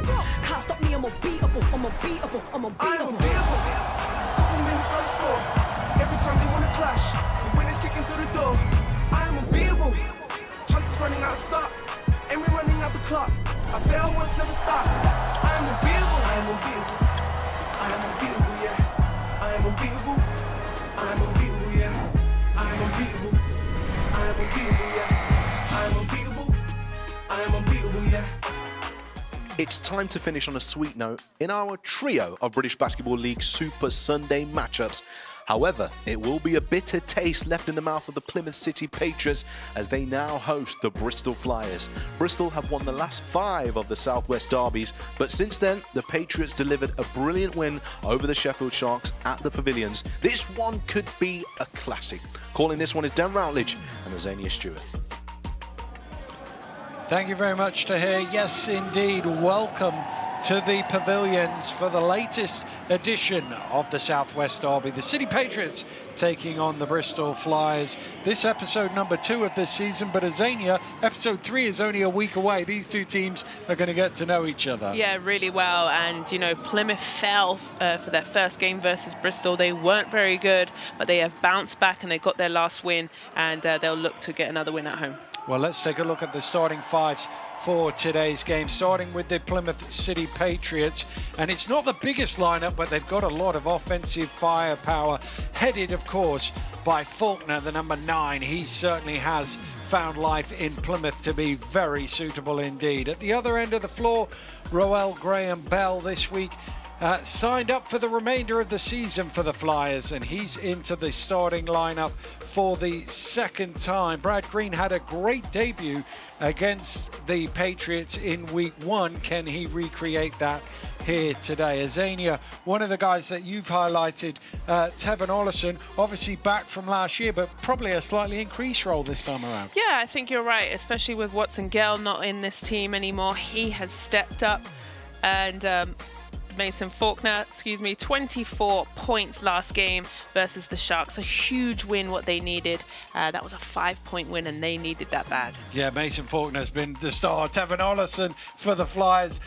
Can't stop me, I'm unbeatable, I'm unbeatable, I'm unbeatable. I'm unbeatable. Couple minutes on the score. Every time they wanna clash, the winners kicking through the door. I am unbeatable. Chances running out of stop, and we're running out the clock. I fail once, never stop. I am unbeatable. I am unbeatable. I am unbeatable, yeah. I am unbeatable. I am unbeatable, yeah. I am unbeatable. I am unbeatable, yeah. I am unbeatable. I am unbeatable, yeah. It's time to finish on a sweet note in our trio of British Basketball League Super Sunday matchups. However, it will be a bitter taste left in the mouth of the Plymouth City Patriots as they now host the Bristol Flyers. Bristol have won the last 5 of the Southwest derbies, but since then, the Patriots delivered a brilliant win over the Sheffield Sharks at the Pavilions. This one could be a classic. Calling this one is Dan Routledge and Azania Stewart. Thank you very much, Tahir. Yes, indeed. Welcome to the Pavilions for the latest edition of the Southwest Derby. The City Patriots taking on the Bristol Flyers. This episode number 2 of this season, but Azania, episode 3 is only a week away. These two teams are going to get to know each other. Yeah, really well. And, you know, Plymouth fell for their first game versus Bristol. They weren't very good, but they have bounced back and they got their last win, and they'll look to get another win at home. Well, let's take a look at the starting 5s for today's game, starting with the Plymouth City Patriots. And it's not the biggest lineup, but they've got a lot of offensive firepower, headed, of course, by Faulkner, the number 9. He certainly has found life in Plymouth to be very suitable indeed. At the other end of the floor, Roel Graham-Bell this week signed up for the remainder of the season for the Flyers, and he's into the starting lineup for the second time. Brad Green had a great debut against the Patriots in week 1. Can he recreate that here today? Azania, one of the guys that you've highlighted, Tevin Ollison, obviously back from last year, but probably a slightly increased role this time around. Yeah, I think you're right, especially with Watson Gale not in this team anymore. He has stepped up, and Mason Faulkner, 24 points last game versus the Sharks. A huge win, what they needed. That was a 5-point win, and they needed that bad. Yeah, Mason Faulkner's been the star. Tevin Ollison for the Flyers.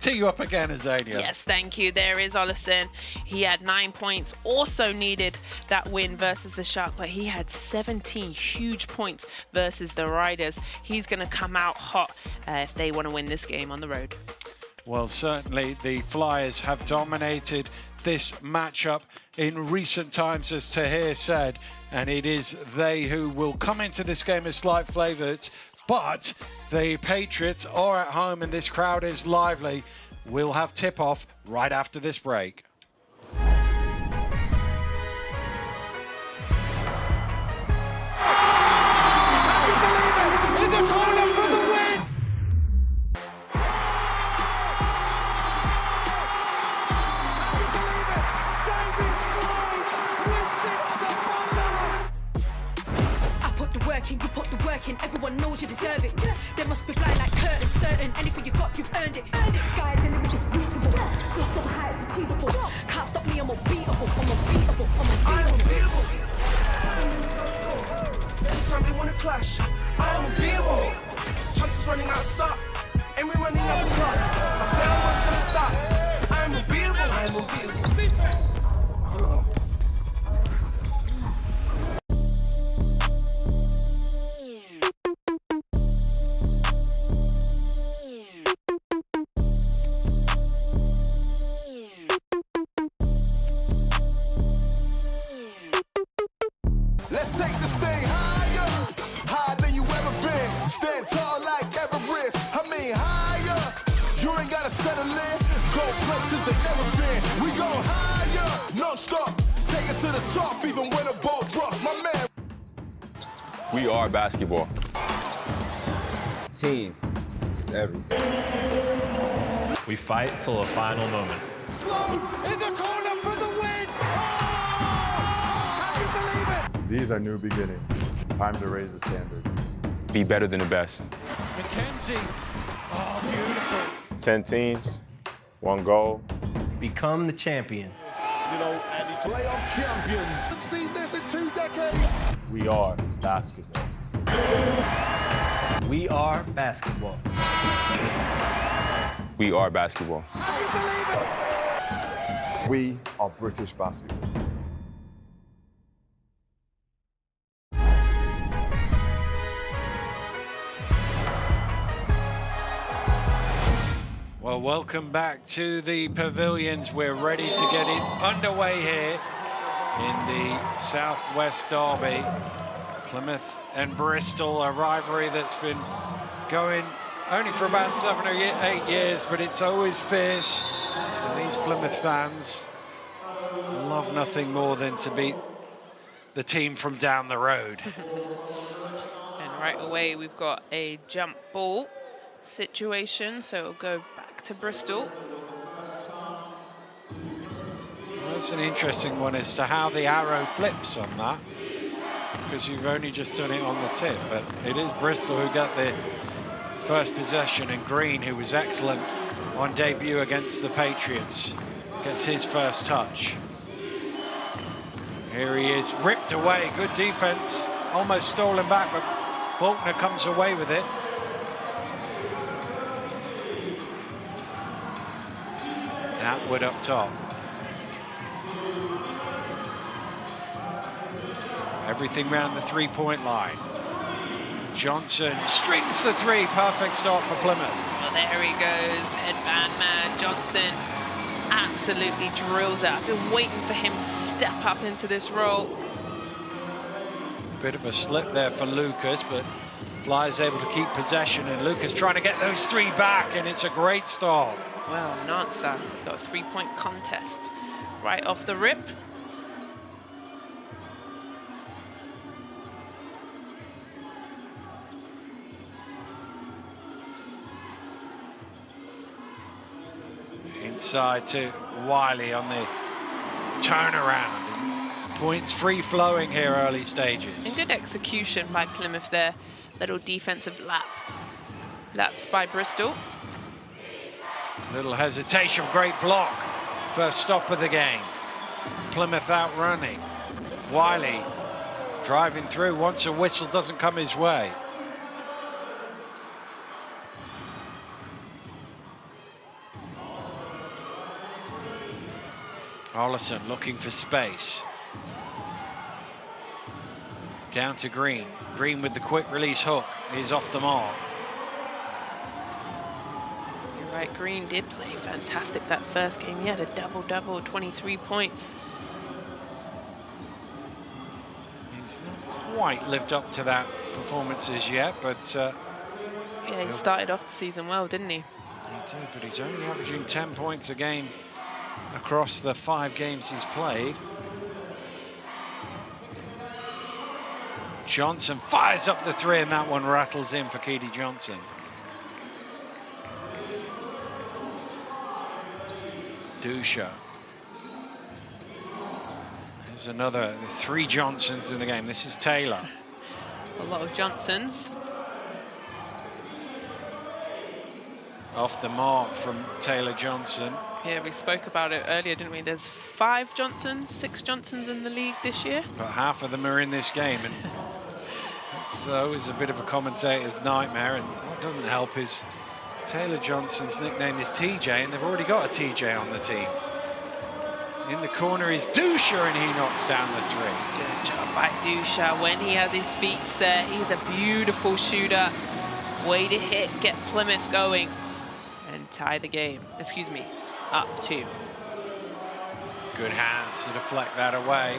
Tee you up again, Azania. Yes, thank you. There is Ollison. He had 9 points. Also needed that win versus the Shark, but he had 17 huge points versus the Riders. He's going to come out hot if they want to win this game on the road. Well, certainly the Flyers have dominated this matchup in recent times, as Tahir said, and it is they who will come into this game as slight favourites. But the Patriots are at home and this crowd is lively. We'll have tip-off right after this break. You put the work in, everyone knows you deserve it. There must be blind like curtains, certain. Anything you got, you've earned it. Sky's the limit, you're reachable. Your still heights achievable. Can't stop me, I'm unbeatable. I'm unbeatable. I am unbeatable. Every time they wanna clash, I am unbeatable. Chances running out of stop, and we're running out the clock. I fail once, never stop. I am unbeatable. I am unbeatable. Let's take this thing higher, higher than you ever been. Stand tall like Everest. I mean higher. You ain't gotta settle in. Go places they never been. We go higher, non-stop. Take it to the top, even when the ball drops. My man. We are basketball. Team is everything. We fight till the final moment. Slow in the corner for the win. These are new beginnings. Time to raise the standard. Be better than the best. McKenzie. Oh, beautiful. 10 teams, 1 goal. Become the champion. You know, and it's playoff champions. I've seen this in 2 decades. We are basketball. We are basketball. We are basketball. We are British basketball. Well, welcome back to the pavilions. We're ready to get it underway here in the Southwest Derby. Plymouth and Bristol, a rivalry that's been going only for about 7 or 8 years, but it's always fierce. And these Plymouth fans love nothing more than to beat the team from down the road. And right away, we've got a jump ball situation, so it'll go back to Bristol. Well, that's an interesting one as to how the arrow flips on that, because you've only just done it on the tip, but it is Bristol who got the first possession, and Green, who was excellent on debut against the Patriots, gets his first touch. Here he is, ripped away, good defense, almost stolen back, but Faulkner comes away with it. Atwood up top. Everything round the three-point line. Johnson strings the three, perfect start for Plymouth. Well, there he goes, headband man. Johnson absolutely drills it. I've been waiting for him to step up into this role. Bit of a slip there for Lucas, but Flyers able to keep possession, and Lucas trying to get those three back, and it's a great start. Well, Nansa got a three-point contest right off the rip. Inside to Wiley on the turnaround. Points free-flowing here early stages. And good execution by Plymouth there. Little defensive laps by Bristol. Little hesitation, great block. First stop of the game. Plymouth outrunning. Wiley driving through once a whistle doesn't come his way. Ollison looking for space. Down to Green. Green with the quick release hook is off the mark. You're right, Green did play fantastic that first game. He had a double-double, 23 points. He's not quite lived up to that performance as yet, but... yeah, he started off the season well, didn't he? He did, but he's only averaging 10 points a game across the 5 games he's played. Johnson fires up the three, and that one rattles in for Keedy Johnson. Dusha. There's another, there's 3 Johnsons in the game. This is Taylor. A lot of Johnsons. Off the mark from Taylor Johnson. Yeah, we spoke about it earlier, didn't we? There's 5 Johnsons, 6 Johnsons in the league this year. But half of them are in this game, and it's always a bit of a commentator's nightmare. And what doesn't help is Taylor Johnson's nickname is TJ, and they've already got a TJ on the team. In the corner is Dusha, and he knocks down the three. Good job by Dusha. When he has his feet set, he's a beautiful shooter. Way to hit, get Plymouth going, and tie the game. Excuse me, up 2. Good hands to deflect that away.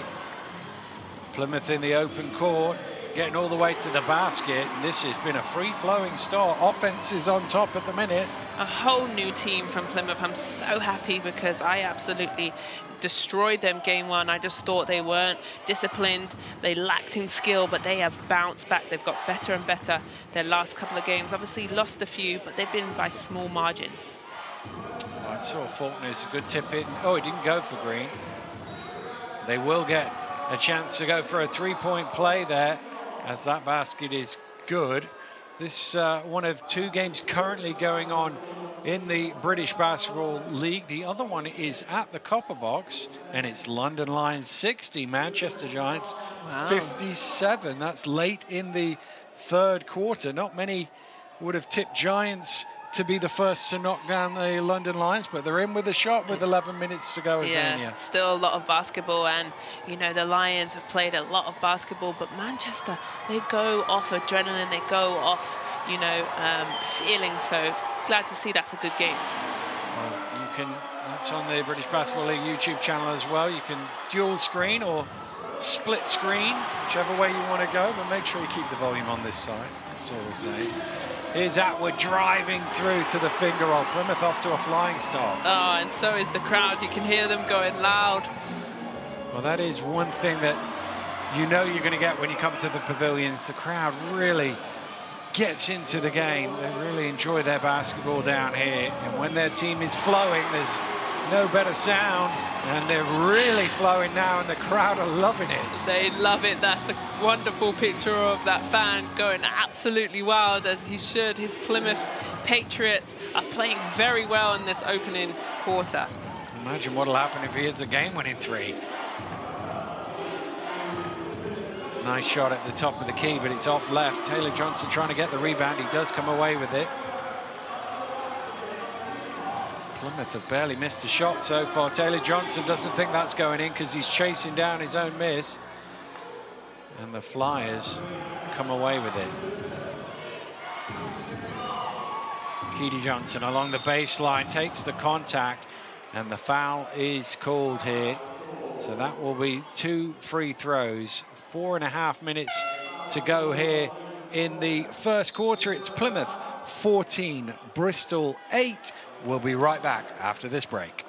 Plymouth in the open court, getting all the way to the basket. And this has been a free-flowing start. Offense is on top at the minute. A whole new team from Plymouth. I'm so happy because I absolutely destroyed them game 1. I just thought they weren't disciplined. They lacked in skill, but they have bounced back. They've got better and better their last couple of games. Obviously lost a few, but they've been by small margins. I saw Faulkner's good tip in. Oh, he didn't go for Green. They will get a chance to go for a three-point play there, as that basket is good. This one of 2 games currently going on in the British Basketball League. The other one is at the Copper Box, and it's London Lions 60, Manchester Giants 57. That's late in the 3rd quarter. Not many would have tipped Giants to be the first to knock down the London Lions, but they're in with a shot with 11 minutes to go. Yeah, still a lot of basketball, and you know the Lions have played a lot of basketball, but Manchester, they go off adrenaline, they go off, you know, feeling. So glad to see that's a good game. Well, you can. That's on the British Basketball League YouTube channel as well. You can dual screen or split screen, whichever way you want to go, but make sure you keep the volume on this side. That's all we'll say. Here's Atwood driving through to the finger roll. Plymouth off to a flying start. Oh, and so is the crowd. You can hear them going loud. Well, that is one thing that you know you're going to get when you come to the pavilions. The crowd really gets into the game. They really enjoy their basketball down here. And when their team is flowing, there's no better sound. And they're really flowing now, and the crowd are loving it. They love it. That's a wonderful picture of that fan going absolutely wild, as he should. His Plymouth Patriots are playing very well in this opening quarter. Imagine what'll happen if he hits a game-winning three. Nice shot at the top of the key, but it's off left. Taylor Johnson trying to get the rebound. He does come away with it. Plymouth have barely missed a shot so far. Taylor Johnson doesn't think that's going in because he's chasing down his own miss. And the Flyers come away with it. Keedy Johnson along the baseline takes the contact, and the foul is called here. So that will be 2 free throws. 4.5 minutes to go here in the first quarter. It's Plymouth 14, Bristol 8. We'll be right back after this break.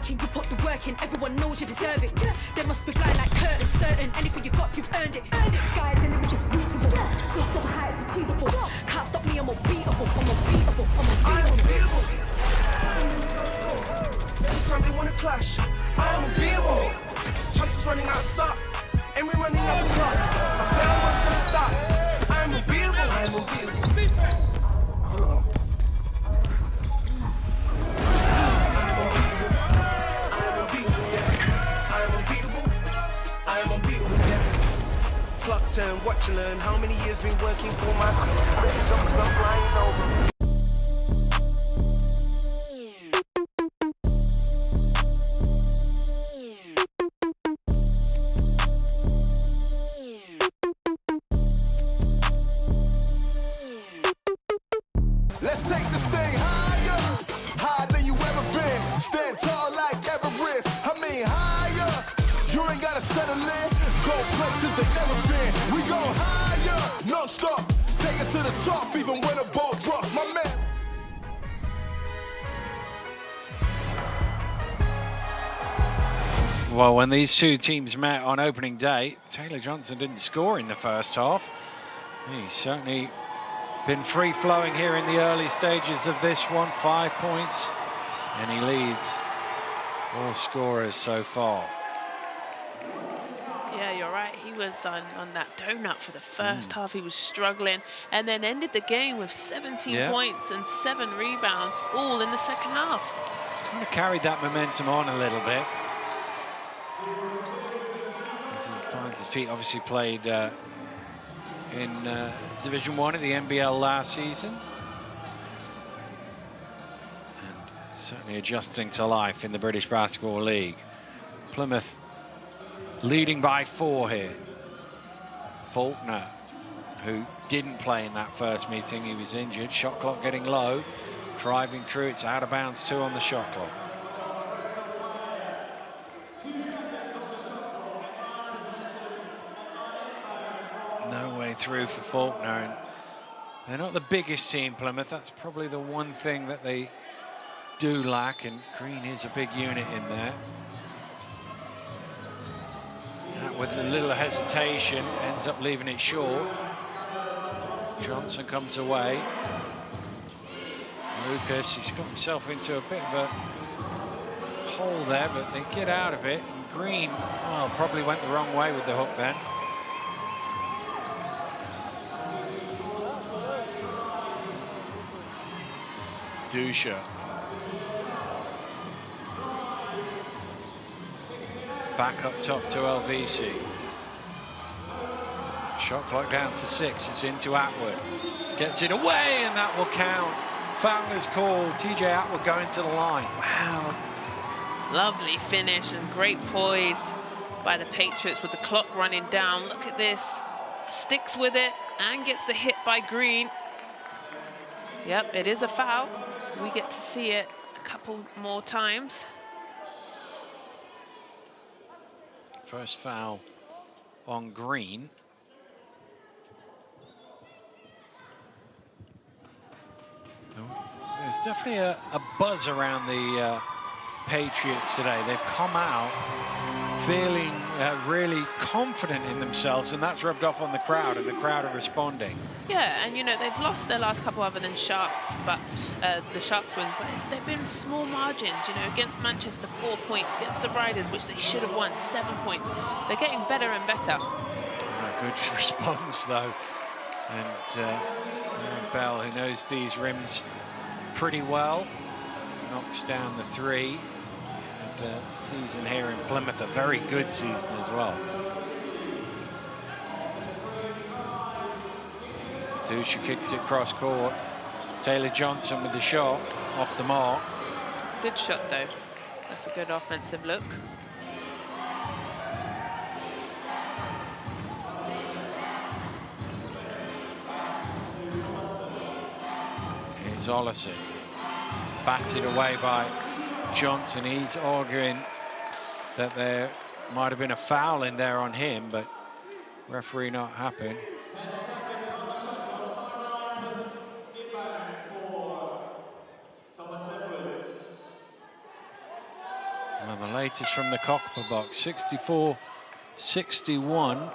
You put the work in, everyone knows you deserve it. They must be blind like curtains, certain. Anything you got, you've earned it. Sky's the limit, you're reachable. Lost the heights, achievable. Can't stop me, I'm unbeatable. I'm unbeatable. I am unbeatable. Every time they wanna clash, I am unbeatable. Chances running out of stop, and we're running out the clock. I fail once they stop. I am unbeatable. I am unbeatable. Clock's turn, watch you learn. How many years been working for my flying over. Let's take this thing higher, higher than you ever been. Stand tall like Everest. I mean higher. You ain't gotta settle in. Go places they never been. We go higher, non-stop. Take it to the top, even when the ball drops. My man. Well, when these two teams met on opening day, Taylor Johnson didn't score in the first half. He's certainly been free-flowing here in the early stages of this one. 5 points, and he leads all scorers so far. Yeah, you're right. He was on that donut for the first half. He was struggling, and then ended the game with 17 points and 7 rebounds, all in the second half. He's kind of carried that momentum on a little bit. As he finds his feet, obviously played in Division 1 of the NBL last season. And certainly adjusting to life in the British Basketball League. Plymouth leading by 4 here. Faulkner, who didn't play in that first meeting, he was injured. Shot clock getting low. Driving through, it's out of bounds 2 on the shot clock. No way through for Faulkner. And they're not the biggest team, Plymouth. That's probably the one thing that they do lack, and Green is a big unit in there. With a little hesitation, ends up leaving it short. Johnson comes away. Lucas, he's got himself into a bit of a hole there, but they get out of it. And Green, well, probably went the wrong way with the hook then. Dusha. Back up top to LVC. Shot clock down to 6. It's into Atwood. Gets it away, and that will count. Foul is called. TJ Atwood going to the line. Wow. Lovely finish and great poise by the Patriots with the clock running down. Look at this. Sticks with it and gets the hit by Green. Yep, it is a foul. We get to see it a couple more times. First foul on Green. There's definitely a buzz around the Patriots today. They've come out feeling really confident in themselves, and that's rubbed off on the crowd, and the crowd are responding. Yeah, and you know, they've lost their last couple other than Sharks, but the Sharks win, but they've been small margins, you know, against Manchester 4 points, against the Riders, which they should have won 7 points. They're getting better and better. Good response though, and Bell, who knows these rims pretty well, knocks down the 3. And season here in Plymouth, a very good season as well. Dusha kicks it cross court. Taylor Johnson with the shot off the mark. Good shot though. That's a good offensive look. Here's Ollison. Batted away by Johnson. He's arguing that there might have been a foul in there on him, but referee not happy. Well, the latest from the Cockper box, 64-61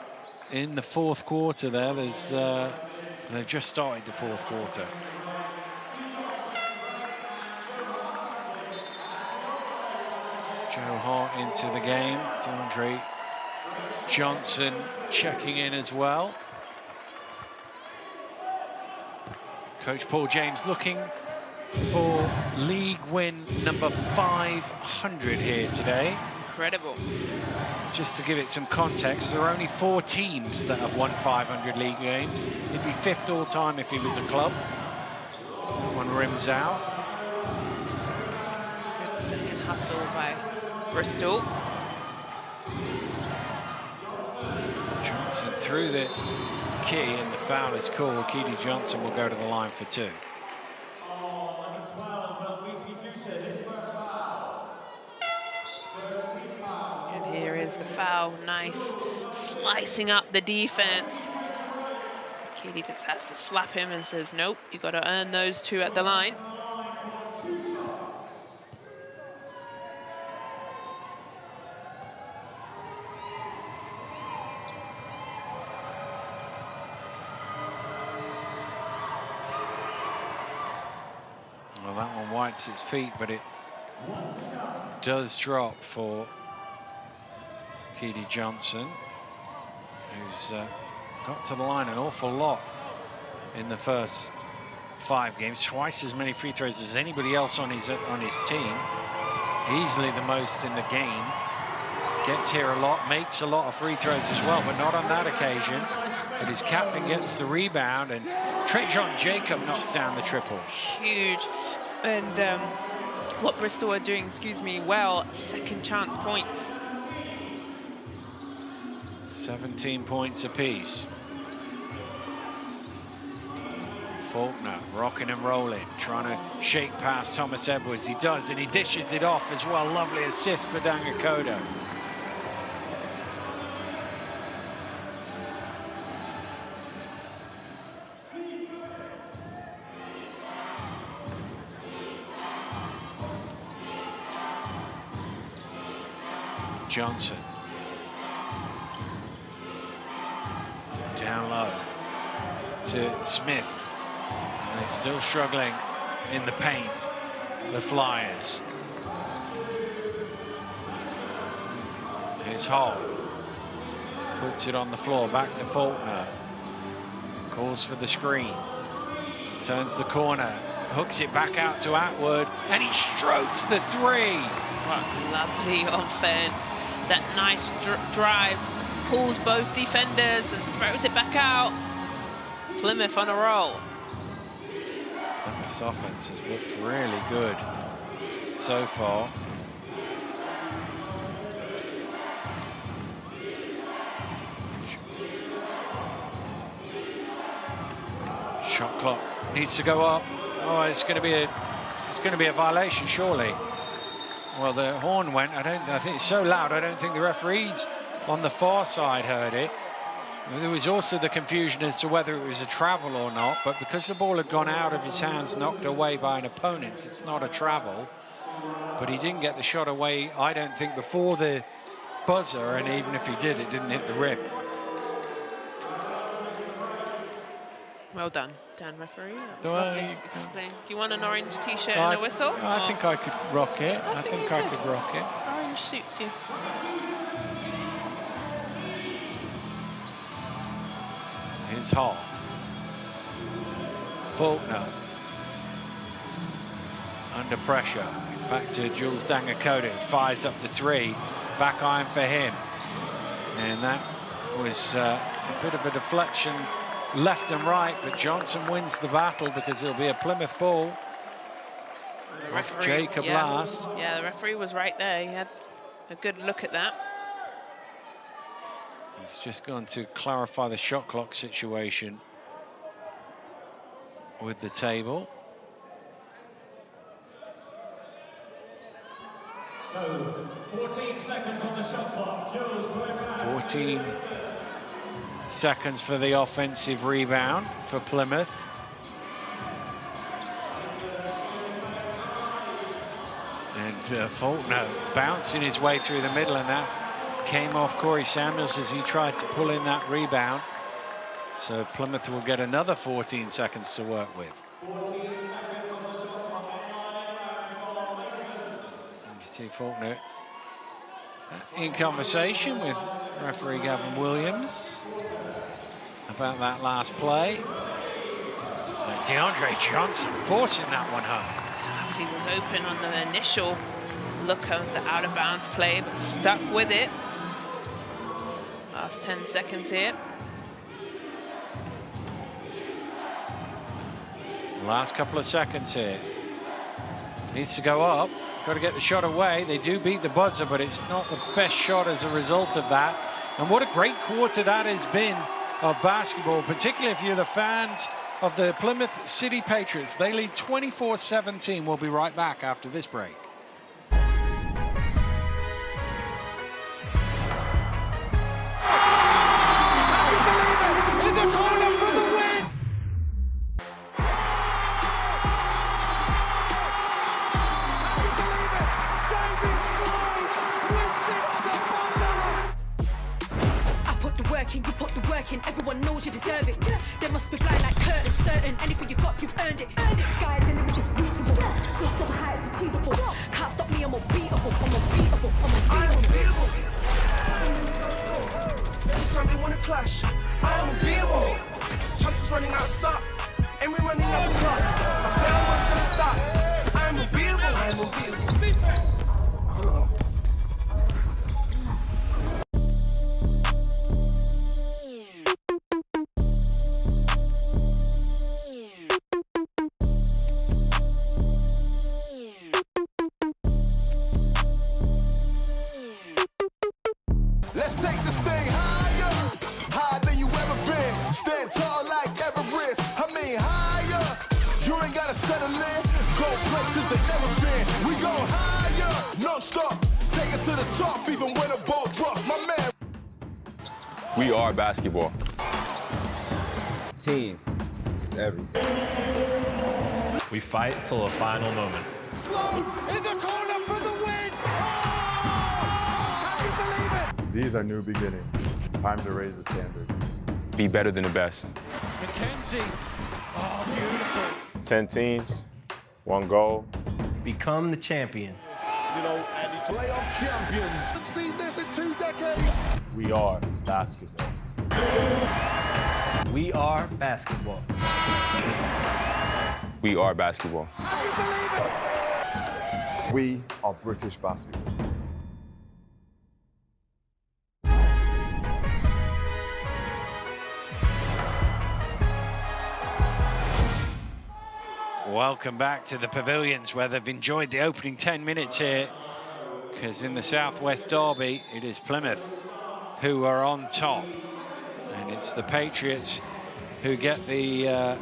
in the fourth quarter there. They've just started the fourth quarter. Joe Hart into the game. DeAndre Johnson checking in as well. Coach Paul James looking for league win number 500 here today. Incredible. Just to give it some context, there are only 4 teams that have won 500 league games. He'd be 5th all time if he was a club. One rims out. Good second hustle by Bristol. Johnson through the key, and the foul is called. Keedy Johnson will go to the line for 2. And here is the foul. Nice slicing up the defense. Keedy just has to slap him and says, nope, you got to earn those 2 at the line. Well, that one wipes its feet, but it does drop for Keedy Johnson, who's got to the line an awful lot in the first 5 games. Twice as many free throws as anybody else on his team. Easily the most in the game. Gets here a lot, makes a lot of free throws as well, but not on that occasion. But his captain gets the rebound, and Trajan Jacob knocks down the triple. Huge. And what Bristol are doing, well, second chance points. 17 points apiece. Faulkner rocking and rolling, trying to shake past Thomas Edwards. He does, and he dishes it off as well. Lovely assist for Dangakodo. Johnson. Down low to Smith. And they're still struggling in the paint, the Flyers. Here's Hall. Puts it on the floor, back to Faulkner. Calls for the screen. Turns the corner, hooks it back out to Atwood, and he strokes the three. What lovely offense. That nice drive, pulls both defenders and throws it back out. Plymouth on a roll. Plymouth's offense has looked really good so far. Shot clock needs to go up. Oh, it's going to be a violation, surely. Well, the horn went. I think it's so loud. I don't think the referees on the far side heard it. There was also the confusion as to whether it was a travel or not, but because the ball had gone out of his hands, knocked away by an opponent, it's not a travel. But he didn't get the shot away, I don't think, before the buzzer, and even if he did, it didn't hit the rim. Well done, Dan referee. Do I explain? Do you want an orange t-shirt and a whistle? I think I could rock it. I think I could rock it. Orange suits you. Here's Hall. Faulkner. Under pressure. Back to Jules Dangakoda. Fires up the three. Back iron for him. And that was a bit of a deflection left and right, but Johnson wins the battle because it'll be a Plymouth ball. The referee, Jacob last. Yeah, the referee was right there. He had a good look at that. It's just gone to clarify the shot clock situation with the table. So, 14 seconds on the shot clock. 14 seconds for the offensive rebound for Plymouth. And Faulkner bouncing his way through the middle, and that came off Corey Samuels as he tried to pull in that rebound. So Plymouth will get another 14 seconds to work with. 14 seconds on the shot clock. You see Faulkner in conversation with referee Gavin Williams about that last play. DeAndre Johnson forcing that one home. He was open on the initial look of the out of bounds play, but stuck with it. Last 10 seconds here. Last couple of seconds here. Needs to go up. Got to get the shot away. They do beat the buzzer, but it's not the best shot as a result of that. And what a great quarter that has been of basketball, particularly if you're the fans of the Plymouth City Patriots. They lead 24-17. We'll be right back after this break. Everyone knows you deserve it. They must be blind like curtains, certain. Anything you got, you've earned it. Sky's the limit, you're reachable. Lost over heights, achievable. Can't stop me, I'm unbeatable. I'm unbeatable. I am unbeatable. Every time they wanna clash, I am unbeatable. Chances running out of stop, and we're running out the clock. I fail once they stop. I am unbeatable. I am unbeatable. We are basketball. Team is everything. We fight till the final moment. Slow in the corner for the win! Can you believe it? These are new beginnings. Time to raise the standard. Be better than the best. McKenzie. Oh, beautiful. 10 teams, 1 goal. Become the champion. you know, and it's playoff champions. I've seen this in 2 decades. We are basketball. We are basketball. We are basketball. We are British basketball. Welcome back to the pavilions where they've enjoyed the opening 10 minutes here, because in the Southwest Derby it is Plymouth who are on top, and it's the Patriots who get the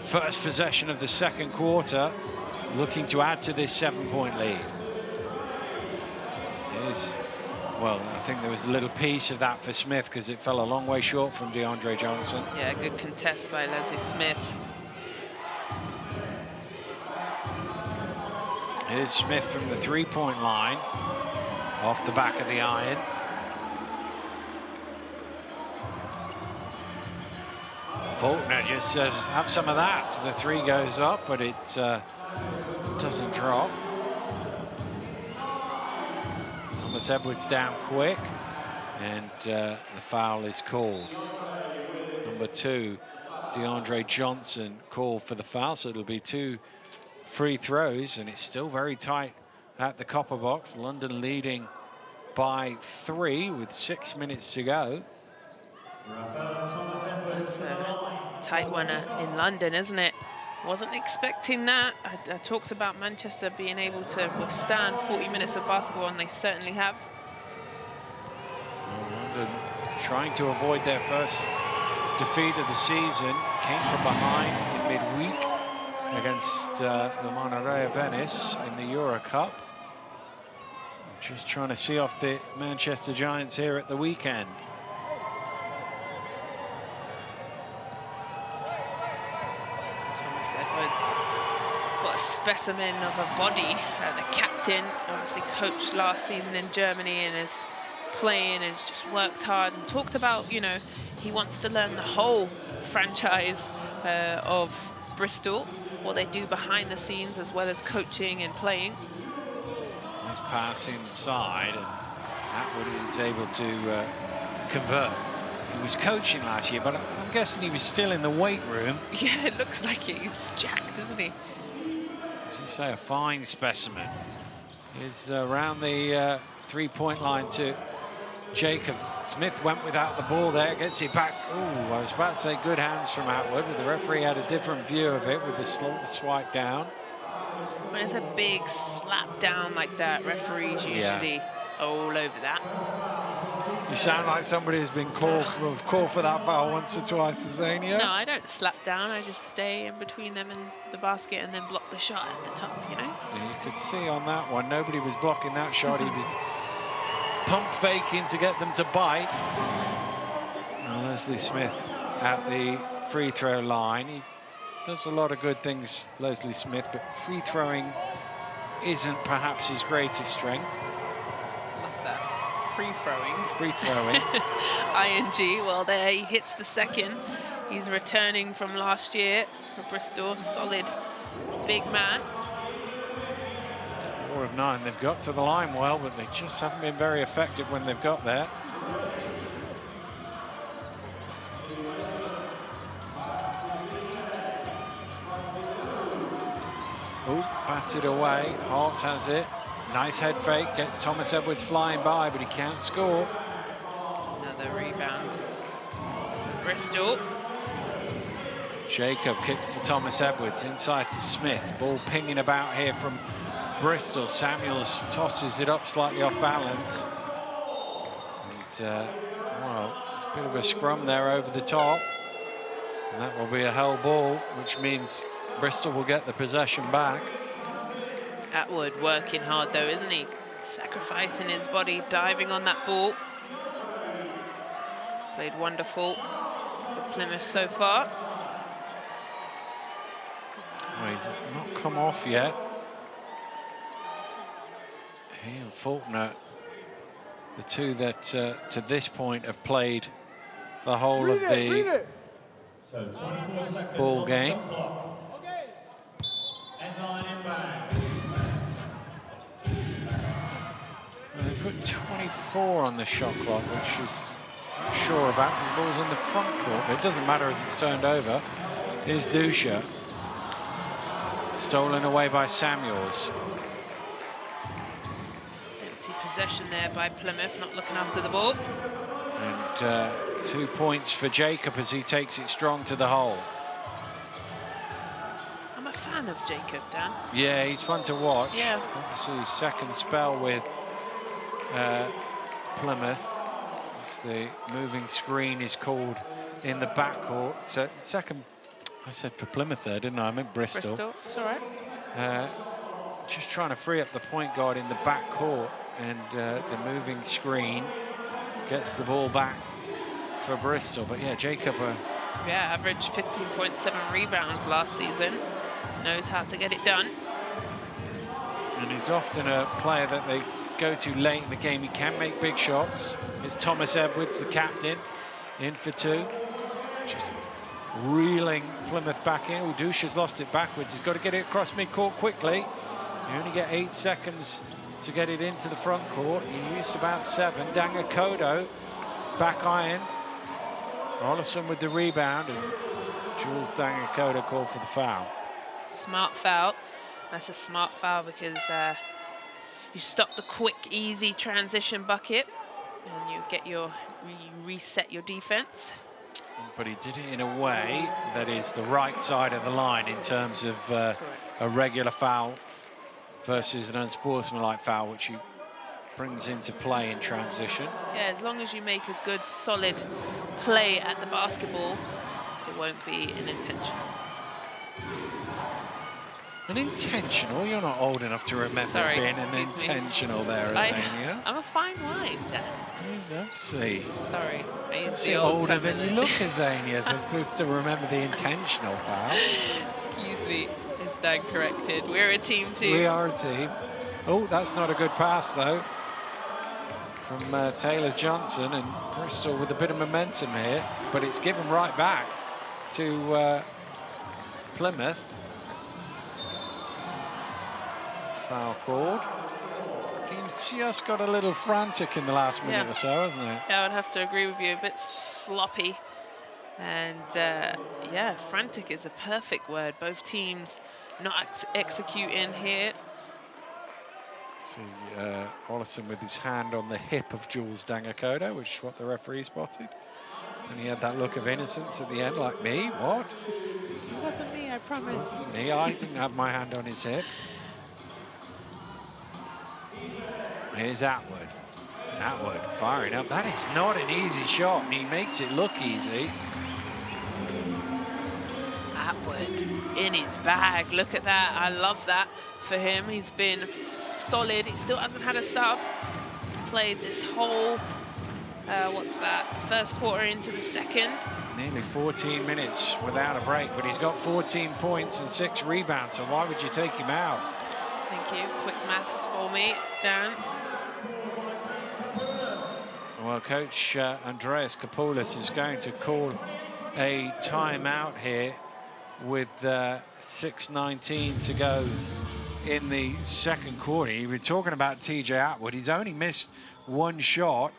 first possession of the second quarter, looking to add to this 7-point lead. Well, I think there was a little piece of that for Smith because it fell a long way short from DeAndre Johnson. Yeah, good contest by Leslie Smith. Here's Smith from the 3-point line, off the back of the iron. Faulkner just says, have some of that. The 3 goes up, but it doesn't drop. Thomas Edwards down quick, and the foul is called. Number 2, DeAndre Johnson called for the foul, so it'll be 2 free throws, and it's still very tight at the copper box. London leading by 3 with 6 minutes to go. That's a tight one in London, isn't it? Wasn't expecting that. I talked about Manchester being able to withstand 40 minutes of basketball, and they certainly have. London trying to avoid their first defeat of the season. Came from behind in midweek against the Monterey Venice in the Euro Cup. Just trying to see off the Manchester Giants here at the weekend. Thomas Edwards, what a specimen of a body. The captain, obviously coached last season in Germany and is playing and just worked hard and talked about, you know, he wants to learn the whole franchise of Bristol, what they do behind the scenes as well as coaching and playing. Nice pass inside, and Atwood is able to convert. He was coaching last year, but I'm guessing he was still in the weight room. Yeah, it looks like it. He's jacked, isn't he? As you say, a fine specimen. He's around the 3-point line to Jacob. Smith went without the ball there, gets it back. Ooh, I was about to say good hands from Atwood, but the referee had a different view of it with the swipe down. When it's a big slap down like that, referees usually all over that. You sound like somebody who's been called for that foul once or twice, Zania. No, I don't slap down. I just stay in between them and the basket and then block the shot at the top, you know? And you could see on that one, nobody was blocking that shot. He was pump faking to get them to bite. And Leslie Smith at the free throw line. He does a lot of good things, Leslie Smith, but free throwing isn't perhaps his greatest strength. Love that. Free throwing. Free throwing. ING, well there he hits the second. He's returning from last year for Bristol, solid big man. 4 of 9, they've got to the line well, but they just haven't been very effective when they've got there. Oh, batted away, Hart has it. Nice head fake, gets Thomas Edwards flying by, but he can't score. Another rebound. Bristol. Jacob kicks to Thomas Edwards, inside to Smith. Ball pinging about here from Bristol. Samuels tosses it up slightly off balance. And, well, it's a bit of a scrum there over the top. And that will be a held ball, which means Bristol will get the possession back. Atwood working hard though, isn't he? Sacrificing his body, diving on that ball. He's played wonderful for Plymouth so far. Well, he's just not come off yet. He and Faulkner, the two that to this point have played the whole of the ball game. 4 on the shot clock, which is not sure about. The ball's in the front court, but it doesn't matter as it's turned over. Here's Dusha. Stolen away by Samuels. Empty possession there by Plymouth, not looking after the ball. And 2 points for Jacob as he takes it strong to the hole. I'm a fan of Jacob, Dan. Yeah, he's fun to watch. Yeah. Obviously his second spell with Plymouth. It's the moving screen is called in the backcourt. So second, I said for Plymouth there, didn't I? I meant Bristol. Bristol, it's all right. Just trying to free up the point guard in the backcourt, and the moving screen gets the ball back for Bristol. But yeah, Jacob. Yeah, averaged 15.7 rebounds last season. Knows how to get it done. And he's often a player that they go to late in the game. He can make big shots. It's Thomas Edwards, the captain, in for 2. Just reeling Plymouth back in. Oh, Douche has lost it backwards. He's got to get it across midcourt quickly. You only get 8 seconds to get it into the front court. He used about 7. Danga Kodo, back iron. Rollison with the rebound, and Jules Danga Kodo called for the foul. Smart foul. That's a smart foul because you stop the quick, easy transition bucket, and you reset your defense. But he did it in a way that is the right side of the line in terms of a regular foul versus an unsportsmanlike foul, which he brings into play in transition. Yeah, as long as you make a good, solid play at the basketball, it won't be an intentional. An intentional? You're not old enough to remember being an intentional there, Azania. I'm a fine wine, Dan. Obviously. Sorry. You're older than you look, Azania, to remember the intentional foul. Excuse me. Is Dan corrected? We're a team too. We are a team. Oh, that's not a good pass, though, from Taylor Johnson, and Bristol with a bit of momentum here, but it's given right back to Plymouth. Foul called. Game's just got a little frantic in the last minute or so, hasn't it? Yeah, I would have to agree with you. A bit sloppy. And yeah, frantic is a perfect word. Both teams not executing here. See Rollison with his hand on the hip of Jules Dangakoda, which is what the referee spotted. And he had that look of innocence at the end, like, me? What? It wasn't me, I promise. It wasn't me. I didn't have my hand on his hip. Here's Atwood. Atwood firing up. That is not an easy shot, and he makes it look easy. Atwood in his bag. Look at that. I love that for him. He's been solid. He still hasn't had a sub. He's played this whole, what's that, first quarter into the second. Nearly 14 minutes without a break, but he's got 14 points and 6 rebounds, so why would you take him out? Thank you. Quick maths for me, Dan. Well, Coach Andreas Kapoulis is going to call a timeout here with 6:19 to go in the second quarter. You were talking about TJ Atwood. He's only missed 1 shot.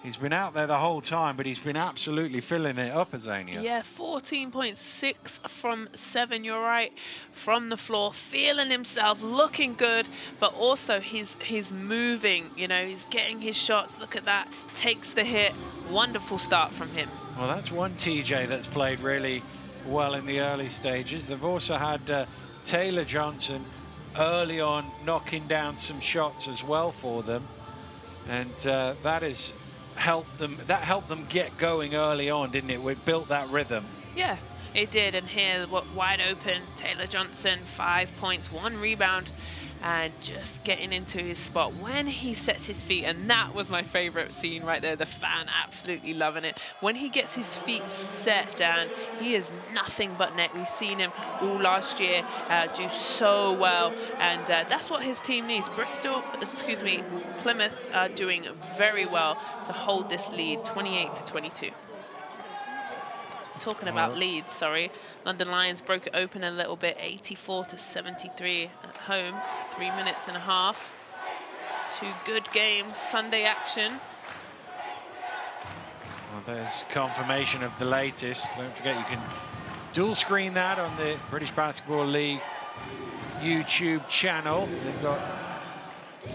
He's been out there the whole time, but he's been absolutely filling it up, Azania. Yeah, 14.6 from 7, you're right, from the floor, feeling himself, looking good, but also he's moving, you know, he's getting his shots. Look at that, takes the hit. Wonderful start from him. Well, that's one TJ that's played really well in the early stages. They've also had Taylor Johnson early on knocking down some shots as well for them, and that helped them get going early on, didn't it? We built that rhythm. Yeah, it did. And here, wide open, Taylor Johnson, 5 points, 1 rebound, and just getting into his spot when he sets his feet. And that was my favorite scene right there. The fan absolutely loving it. When he gets his feet set, Dan, he is nothing but net. We've seen him all last year do so well, and that's what his team needs. Plymouth are doing very well to hold this lead, 28-22. Talking about leads, sorry. London Lions broke it open a little bit, 84-73 at home, 3 minutes and a half. Two good games, Sunday action. Well, there's confirmation of the latest. Don't forget you can dual screen that on the British Basketball League YouTube channel. They've got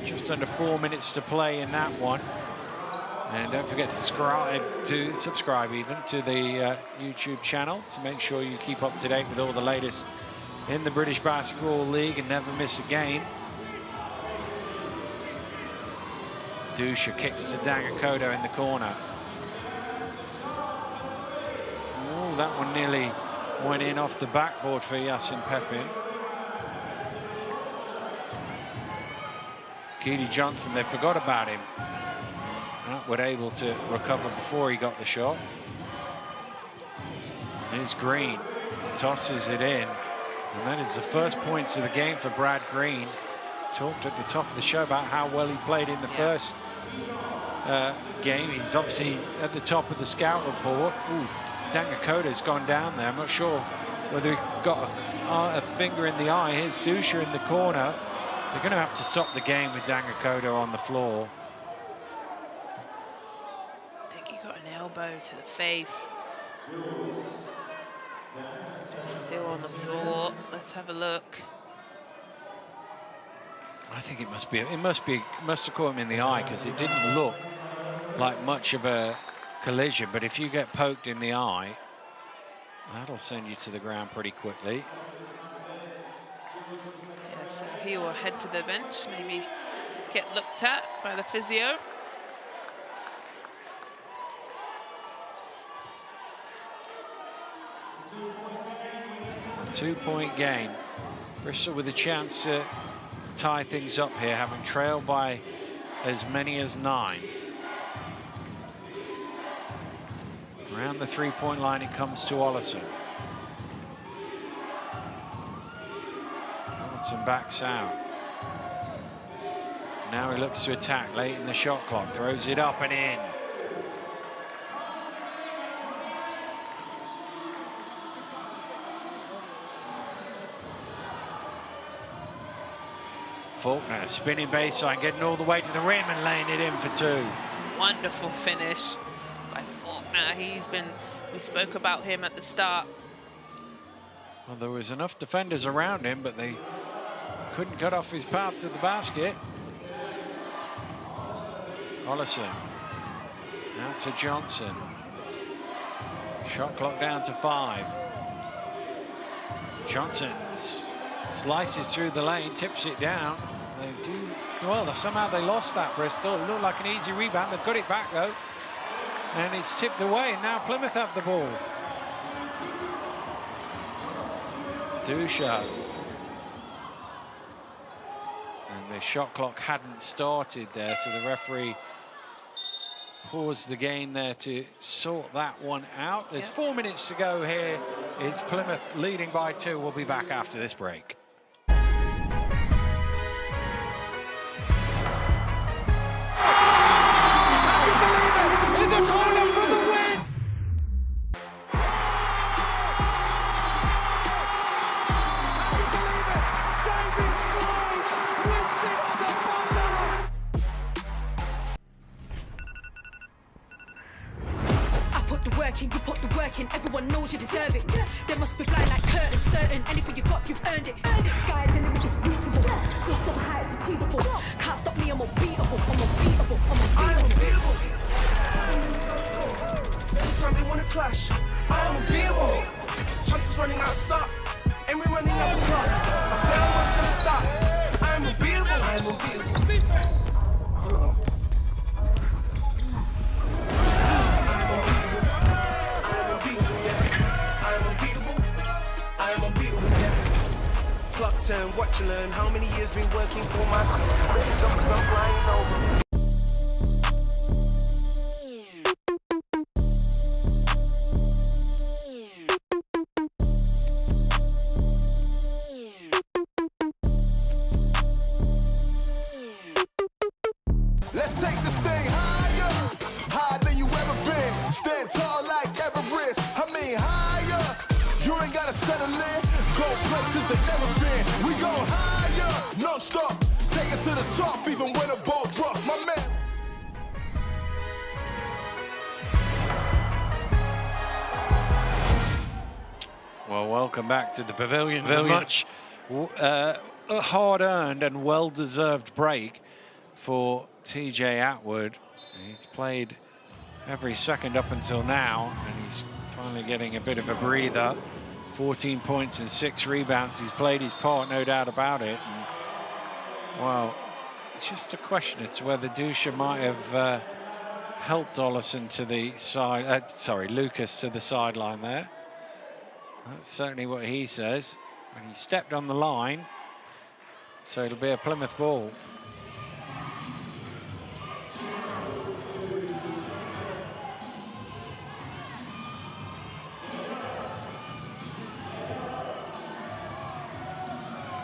just under 4 minutes to play in that one. And don't forget to subscribe even to the YouTube channel to make sure you keep up to date with all the latest in the British Basketball League and never miss a game. Dusha kicks to Dangakoto in the corner. Oh, that one nearly went in off the backboard for Yasin Pepin. Keely Johnson, they forgot about him. Atwood able to recover before he got the shot. Here's Green, tosses it in. And that is the first points of the game for Brad Green. Talked at the top of the show about how well he played in the first game. He's obviously at the top of the scout report. Ooh, Dangakoto's gone down there. I'm not sure whether he got a finger in the eye. Here's Dusha in the corner. They're going to have to stop the game with Dangakoto on the floor. I think he got an elbow to the face. Still on the floor. Let's have a look. I think it must have caught him in the eye because it didn't look like much of a collision. But if you get poked in the eye, that'll send you to the ground pretty quickly. Yeah, so he will head to the bench, maybe get looked at by the physio. A 2-point game. Bristol with a chance to tie things up here, having trailed by as many as 9. Around the 3-point line it comes to Ollison. Ollison backs out. Now he looks to attack late in the shot clock, throws it up and in. Faulkner spinning baseline, getting all the way to the rim and laying it in for 2. Wonderful finish by Faulkner. We spoke about him at the start. Well, there was enough defenders around him, but they couldn't cut off his path to the basket. Ollison out to Johnson. Shot clock down to 5. Johnson slices through the lane, tips it down. They do well. Somehow they lost that, Bristol. It looked like an easy rebound. They've got it back though, and it's tipped away. And now Plymouth have the ball. Dusha, and the shot clock hadn't started there, so the referee paused the game there to sort that one out. There's 4 minutes to go here. It's Plymouth leading by 2. We'll be back after this break. In the corner for the win! I put the work in, you put the work in, everyone knows you deserve it. They must be blind like curtains, certain anything you got, you've earned it. Sky's the limit, you're reachable. Lost the heights, achievable. Can't stop me, I'm unbeatable, I'm unbeatable, I'm unbeatable. Every time they wanna clash, I am unbeatable. Chances running out of stop, and we're running out of clock. I fail once they stop. I am unbeatable. I am unbeatable. Clock's turn, watch you learn. How many years been working for my flying over. Let's take this thing higher, higher than you ever been. Stand tall like Everest. I mean higher. You ain't gotta settle in. Go places they never been. We go higher, non-stop. Take it to the top, even when the ball Well, welcome back to the pavilion. A much hard-earned and well-deserved break for TJ Atwood. He's played every second up until now, and he's finally getting a bit of a breather. 14 points and 6 rebounds. He's played his part, no doubt about it. And, well, it's just a question as to whether Dusha might have helped Ollison to the side, Lucas to the sideline there. That's certainly what he says. And he stepped on the line, so it'll be a Plymouth ball.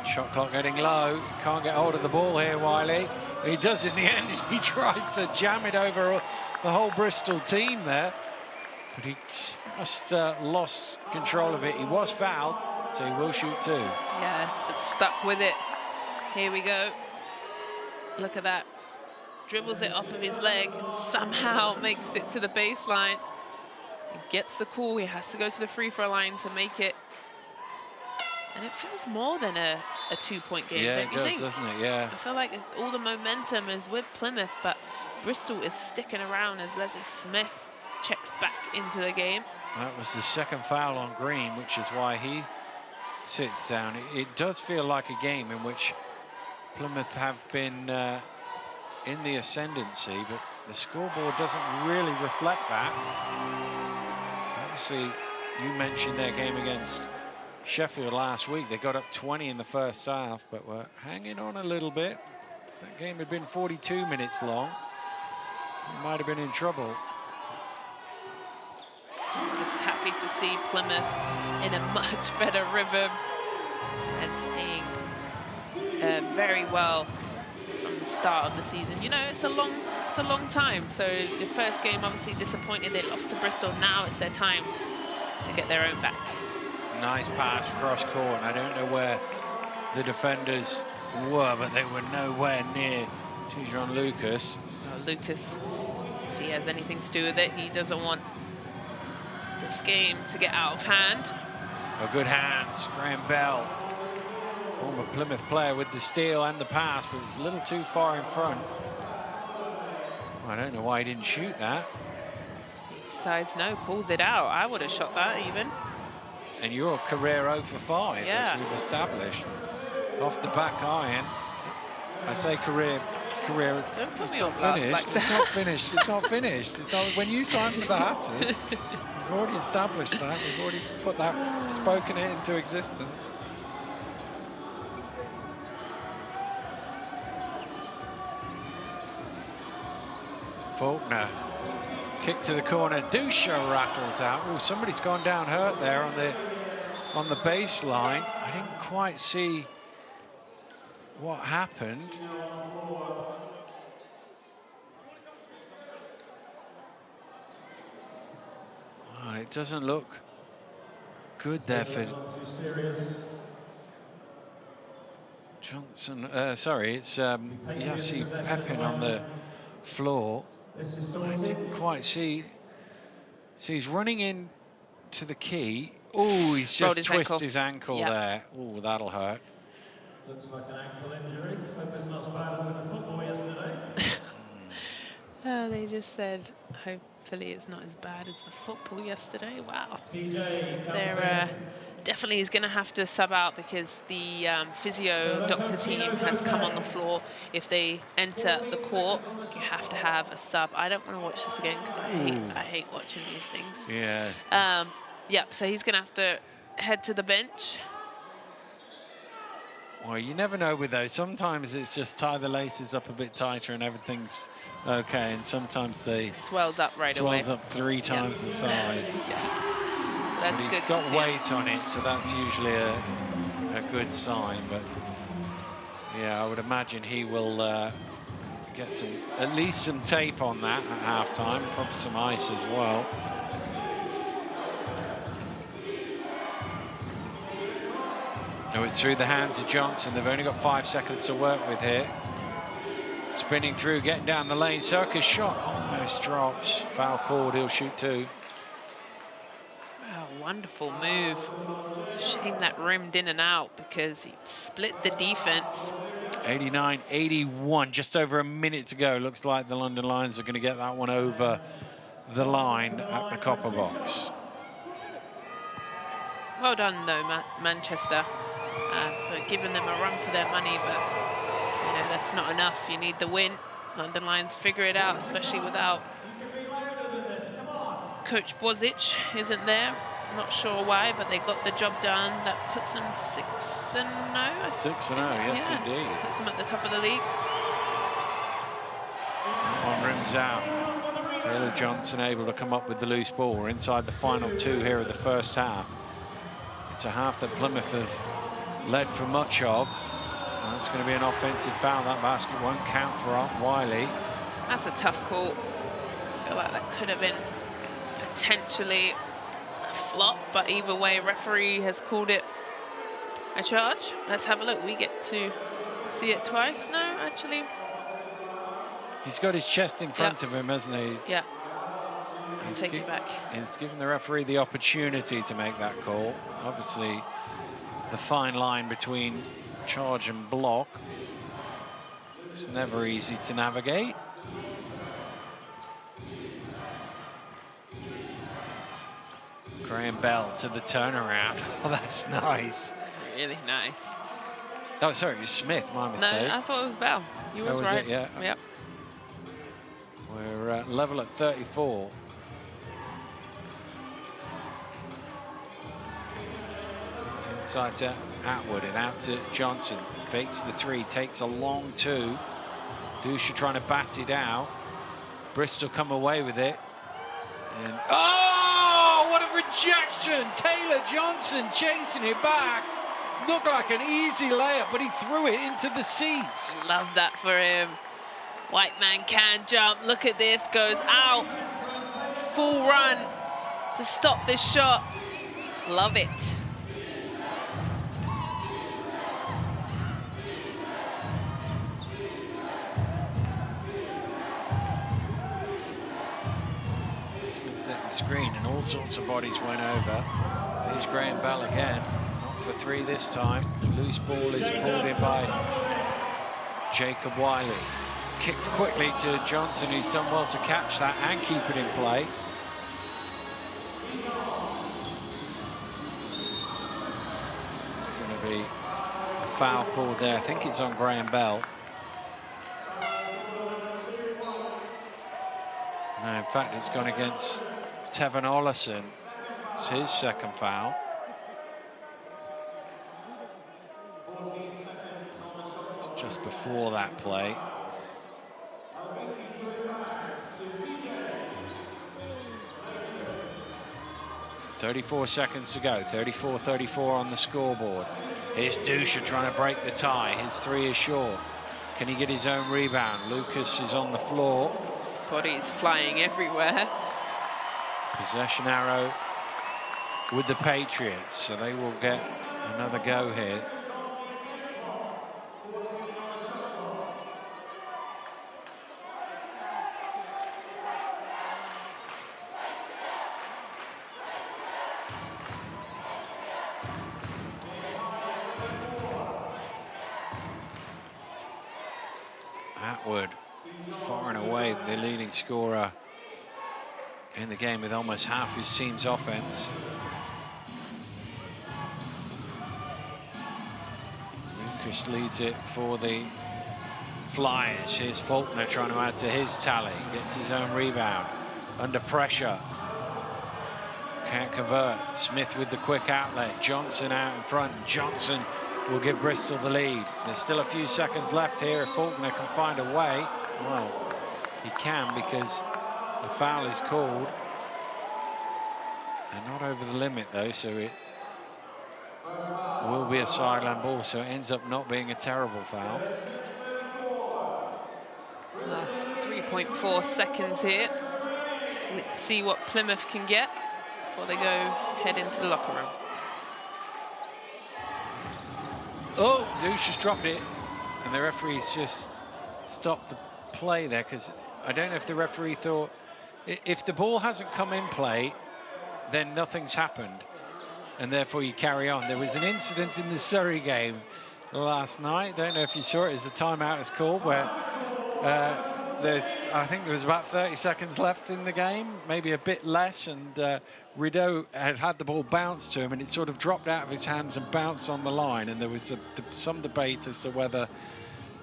Shot clock getting low. Can't get hold of the ball here, Wiley. He does in the end. He tries to jam it over the whole Bristol team there, but he just lost control of it. He was fouled, so he will shoot 2. Yeah, but stuck with it. Here we go. Look at that. Dribbles it off of his leg and somehow makes it to the baseline. He gets the call. He has to go to the free throw line to make it. And it feels more than a 2-point game, Yeah, don't you think? it does, doesn't it? Yeah. I feel like all the momentum is with Plymouth, but Bristol is sticking around as Leslie Smith checks back into the game. That was the second foul on Green, which is why he sits down. It does feel like a game in which Plymouth have been in the ascendancy, but the scoreboard doesn't really reflect that. Obviously, you mentioned their game against Sheffield last week. They got up 20 in the first half, but were hanging on a little bit. If that game had been 42 minutes long, they might have been in trouble. Just happy to see Plymouth in a much better rhythm and playing very well from the start of the season. You know, it's a long time. So the first game, obviously disappointed. They lost to Bristol. Now it's their time to get their own back. Nice pass cross court. I don't know where the defenders were, but they were nowhere near Tijon Lucas. Lucas, if he has anything to do with it, he doesn't want this game to get out of hand. A good hands, Graham Bell, former Plymouth player, with the steal and the pass, but it's a little too far in front. I don't know why he didn't shoot that. He decides no, pulls it out. I would have shot that even. And you're a career 0 for 5, as we've established. Off the back iron. I say career. Don't put me on blast like that. It's not finished. It's not finished. It's not. When you signed for the Hatters, we've already established that. We've already put that, spoken it into existence. Faulkner. Kick to the corner. Dusha rattles out. Oh, somebody's gone down hurt there on the baseline. I didn't quite see what happened. Oh, it doesn't look good there for Johnson. Sorry, it's Yassi Pepin on the floor. I didn't quite see. So he's running in to the key. Oh, he's just twisted his ankle there. Oh, that'll hurt. Looks like an ankle injury. Hope it's not as bad as in the football yesterday. They just said, hopefully it's not as bad as the football yesterday. Wow. They're definitely is going to have to sub out because the physio doctor team has come on the floor. If they enter the court, you have to have a sub. I don't want to watch this again because I hate watching these things. Yeah. Yep, so he's going to have to head to the bench. Well, you never know with those. Sometimes it's just tie the laces up a bit tighter and everything's okay, and sometimes they swells up right away. Swells up 3 times the size. That's but good. He's got weight on it, so that's usually a good sign. But yeah, I would imagine he will get at least some tape on that at halftime, probably some ice as well. No, it's through the hands of Johnson. They've only got 5 seconds to work with here. Spinning through, getting down the lane. Circus shot almost drops. Foul called, he'll shoot 2. Wow, wonderful move. Shame that rimmed in and out because he split the defense. 89-81, just over a minute to go. Looks like the London Lions are going to get that one over the line at the copper box. Well done, though, Manchester, for giving them a run for their money, but you know that's not enough. You need the win. London Lions figure it out, especially without Coach Bozic isn't there. Not sure why, but they got the job done. That puts them 6-0. 6-0, yes, indeed. Puts them at the top of the league. One rims out. Taylor Johnson able to come up with the loose ball. We're inside the final 2 here of the first half. It's a half that Plymouth have led for much of. And that's going to be an offensive foul. That basket won't count for Wiley. That's a tough call. I feel like that could have been potentially a flop, but either way, referee has called it a charge. Let's have a look. We get to see it twice. No, actually. He's got his chest in front of him, hasn't he? Yeah. I'll take it back. He's given the referee the opportunity to make that call. Obviously, the fine line between charge and block. It's never easy to navigate. Graham Bell to the turnaround. Oh, that's nice. Really nice. Oh, sorry, it was Smith, my mistake. No, I thought it was Bell. You was right. It? Yeah. Yep. We're level at 34. Inside to Atwood and out to Johnson. Fakes the 3, takes a long 2. Dusha trying to bat it out. Bristol come away with it. And oh, what a rejection! Taylor Johnson chasing it back. Looked like an easy layup, but he threw it into the seats. Love that for him. White man can jump. Look at this, goes out. Full run to stop this shot. Love it. Smith set the screen and all sorts of bodies went over. There's Graham Bell again. Not for 3 this time. Loose ball is pulled in by Jacob Wiley. Kicked quickly to Johnson, who's done well to catch that and keep it in play. It's going to be a foul called there. I think it's on Graham Bell. No, in fact, it's gone against Tevin Ollison. It's his second foul. It's just before that play. 34 seconds to go, 34-34 on the scoreboard. Here's Dusha trying to break the tie. His 3 is short. Can he get his own rebound? Lucas is on the floor. Bodies flying everywhere. Possession arrow with the Patriots, so they will get another go here. Atwood, far and away the leading scorer in the game with almost half his team's offense. Lucas leads it for the Flyers. Here's Faulkner trying to add to his tally. Gets his own rebound. Under pressure. Can't convert. Smith with the quick outlet. Johnson out in front. Johnson will give Bristol the lead. There's still a few seconds left here. If Faulkner can find a way, well, he can because the foul is called. They're not over the limit though, so it will be a sideline ball, so it ends up not being a terrible foul. Last 3.4 seconds here. Let's see what Plymouth can get before they go head into the locker room. Oh, Douche has dropped it, and the referee's just stopped the play there, because I don't know if the referee thought if the ball hasn't come in play, then nothing's happened. and therefore you carry on. There was an incident in the Surrey game last night. Don't know if you saw it. It's a timeout is called where I think there was about 30 seconds left in the game, maybe a bit less, and Rideau had the ball bounce to him, and it sort of dropped out of his hands and bounced on the line, and there was some debate as to whether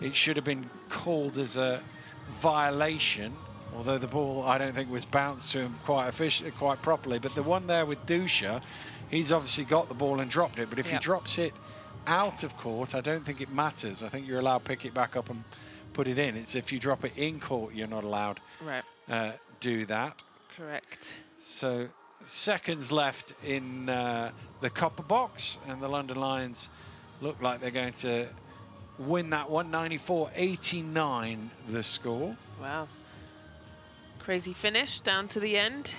it should have been called as a violation, although the ball, I don't think, was bounced to him quite properly. But the one there with Dusha, he's obviously got the ball and dropped it, but if he drops it out of court, I don't think it matters. I think you're allowed to pick it back up and put it in. It's if you drop it in court, you're not allowed do that. Correct. So seconds left in the copper box, and the London Lions look like they're going to win that one. 94-89 the score. Wow. Crazy finish down to the end.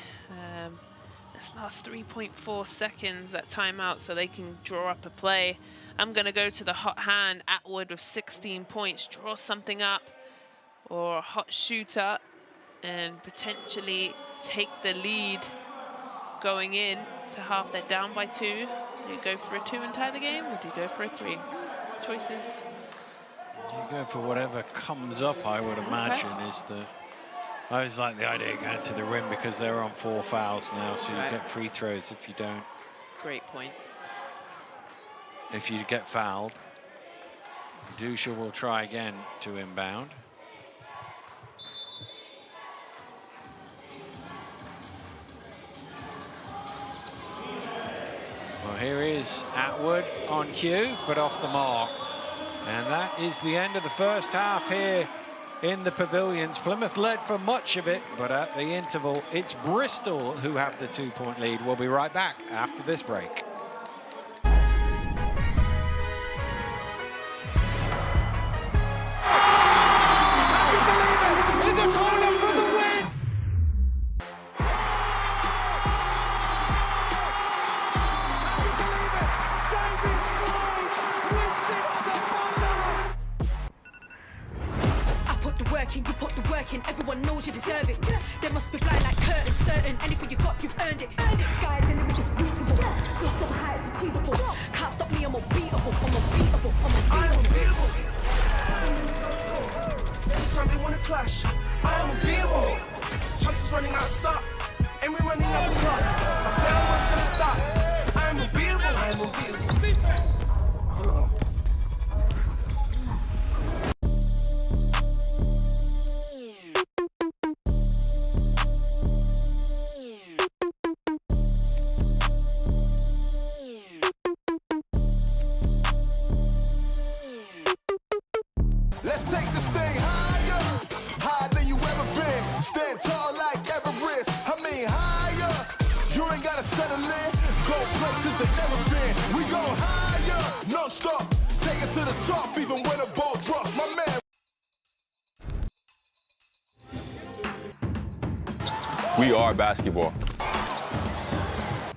This last 3.4 seconds at timeout so they can draw up a play. I'm going to go to the hot hand, Atwood with 16 points, draw something up, or a hot shooter, and potentially take the lead going in to half. They're down by 2. Do you go for a 2 and tie the game, or do you go for a 3? Choices. You go for whatever comes up, I would imagine, is the... I always like the idea of going to the rim because they're on 4 fouls now, so you get free throws if you don't. Great point. If you get fouled, Dusha will try again to inbound. Well, here is Atwood on cue, but off the mark. And that is the end of the first half here in the pavilions. Plymouth led for much of it, but at the interval, it's Bristol who have the 2-point lead. We'll be right back after this break. Everyone knows you deserve it. They must be blind like curtains, certain. Anything you got, you've earned it. Sky's the limit, you're reachable. Lost the heights, achievable. Can't stop me, I'm unbeatable. I'm unbeatable. I am unbeatable. Every time they wanna clash, I am unbeatable. Chances running out of start, and we're running out the clock. I fell once to the start. I am unbeatable. I am unbeatable. Let's take this thing higher, higher than you ever been. Stand tall like Everest. I mean higher. You ain't gotta settle in. Go places they never been. We go higher, non-stop. Take it to the top, even when the ball drops. My man. We are basketball.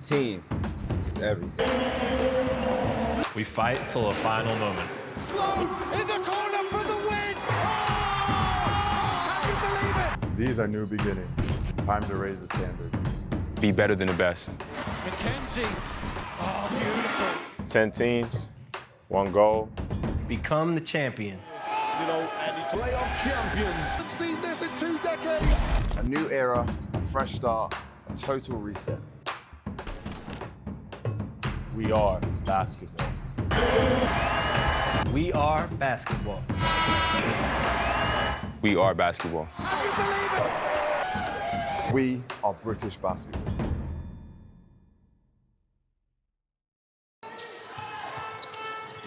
Team is everything. We fight till the final moment. Slow in the corner for the win! Can you believe it? These are new beginnings. Time to raise the standard. Be better than the best. McKenzie. Oh, beautiful. 10 teams, 1 goal. Become the champion. You know, and it's playoff champions. I've seen this in 2 decades. A new era, a fresh start, a total reset. We are basketball. We are basketball. We are basketball. We are British basketball.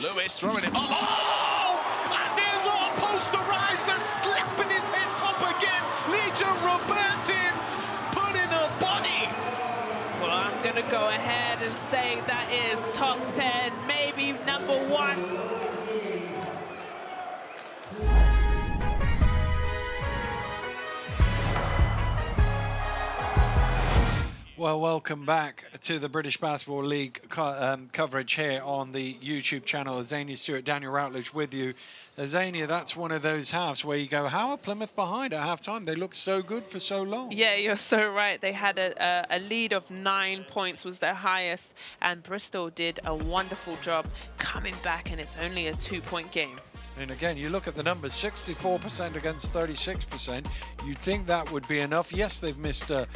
Lewis throwing it. Oh! And there's our posterizer slapping his head top again. Legion Robertin putting a body. Well, I'm going to go ahead and say that is top 10, maybe number 1. Well, welcome back to the British Basketball League coverage here on the YouTube channel. Zania Stewart, Daniel Routledge with you. Zania, that's one of those halves where you go, how are Plymouth behind at halftime? They looked so good for so long. Yeah, you're so right. They had a lead of 9 points was their highest, and Bristol did a wonderful job coming back, and it's only a 2-point game. And again, you look at the numbers, 64% against 36%. You'd think that would be enough. Yes, they've missed a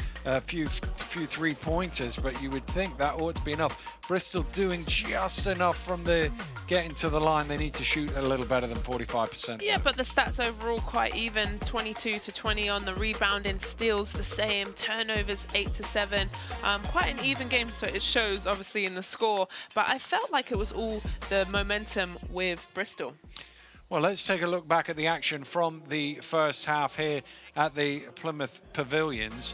few three-pointers, but you would think that ought to be enough. Bristol doing just enough from the getting to the line. They need to shoot a little better than 45%. Yeah, but the stats overall quite even, 22 to 20 on the rebounding, steals the same, turnovers 8 to 7. Quite an even game, so it shows obviously in the score, but I felt like it was all the momentum with Bristol. Well, let's take a look back at the action from the first half here at the Plymouth Pavilions.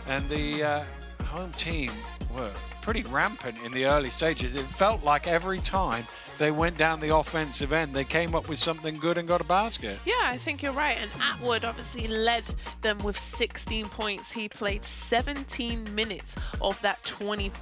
And the home team were pretty rampant in the early stages. It felt like every time they went down the offensive end, they came up with something good and got a basket. Yeah, I think you're right. And Atwood obviously led them with 16 points. He played 17 minutes of that 20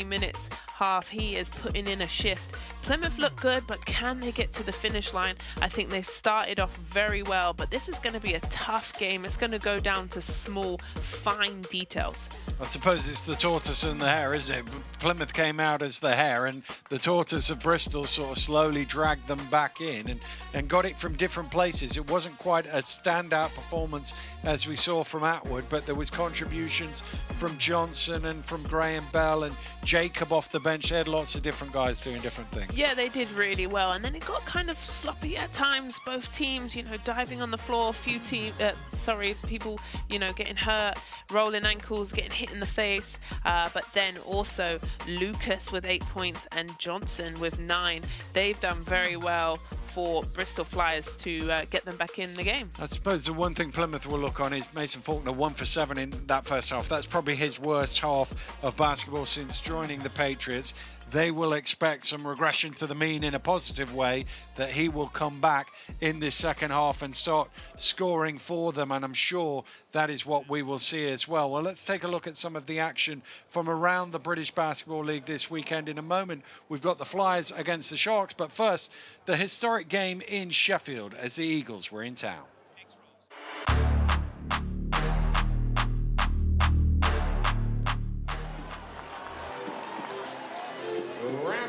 minutes half. He is putting in a shift. Plymouth look good, but can they get to the finish line? I think they've started off very well, but this is going to be a tough game. It's going to go down to small, fine details. I suppose it's the tortoise and the hare, isn't it? Plymouth came out as the hare, and the tortoise of Bristol sort of slowly dragged them back in and got it from different places. It wasn't quite a standout performance as we saw from Atwood, but there was contributions from Johnson and from Graham Bell and Jacob off the bench. They had lots of different guys doing different things. Yeah, they did really well, and then it got kind of sloppy at times. Both teams, you know, diving on the floor. People, you know, getting hurt, rolling ankles, getting hit in the face. But then also Lucas with 8 points and Johnson with 9. They've done very well for Bristol Flyers to get them back in the game. I suppose the one thing Plymouth will look on is Mason Faulkner 1 for 7 in that first half. That's probably his worst half of basketball since joining the Patriots. They will expect some regression to the mean in a positive way, that he will come back in this second half and start scoring for them, and I'm sure that is what we will see as well. Well, let's take a look at some of the action from around the British Basketball League this weekend. In a moment, we've got the Flyers against the Sharks, but first, the historic game in Sheffield as the Eagles were in town.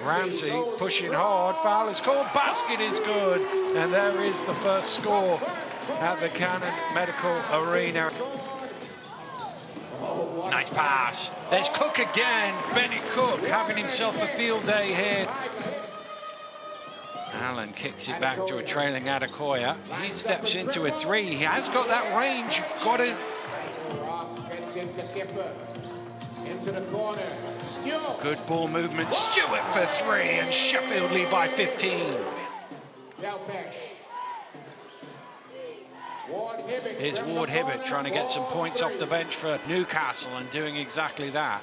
Ramsey pushing hard, foul is called, basket is good, and there is the first score at the Cannon Medical Arena. Nice pass. There's Cook again. Bennett Cook having himself a field day here. Allen kicks it back to a trailing Adekoya. He steps into a three. He has got that range. Got it. Into the corner. Good ball movement. Stewart for 3, and Sheffield lead by 15. Here's Ward Hibbert trying to get some points off the bench for Newcastle and doing exactly that.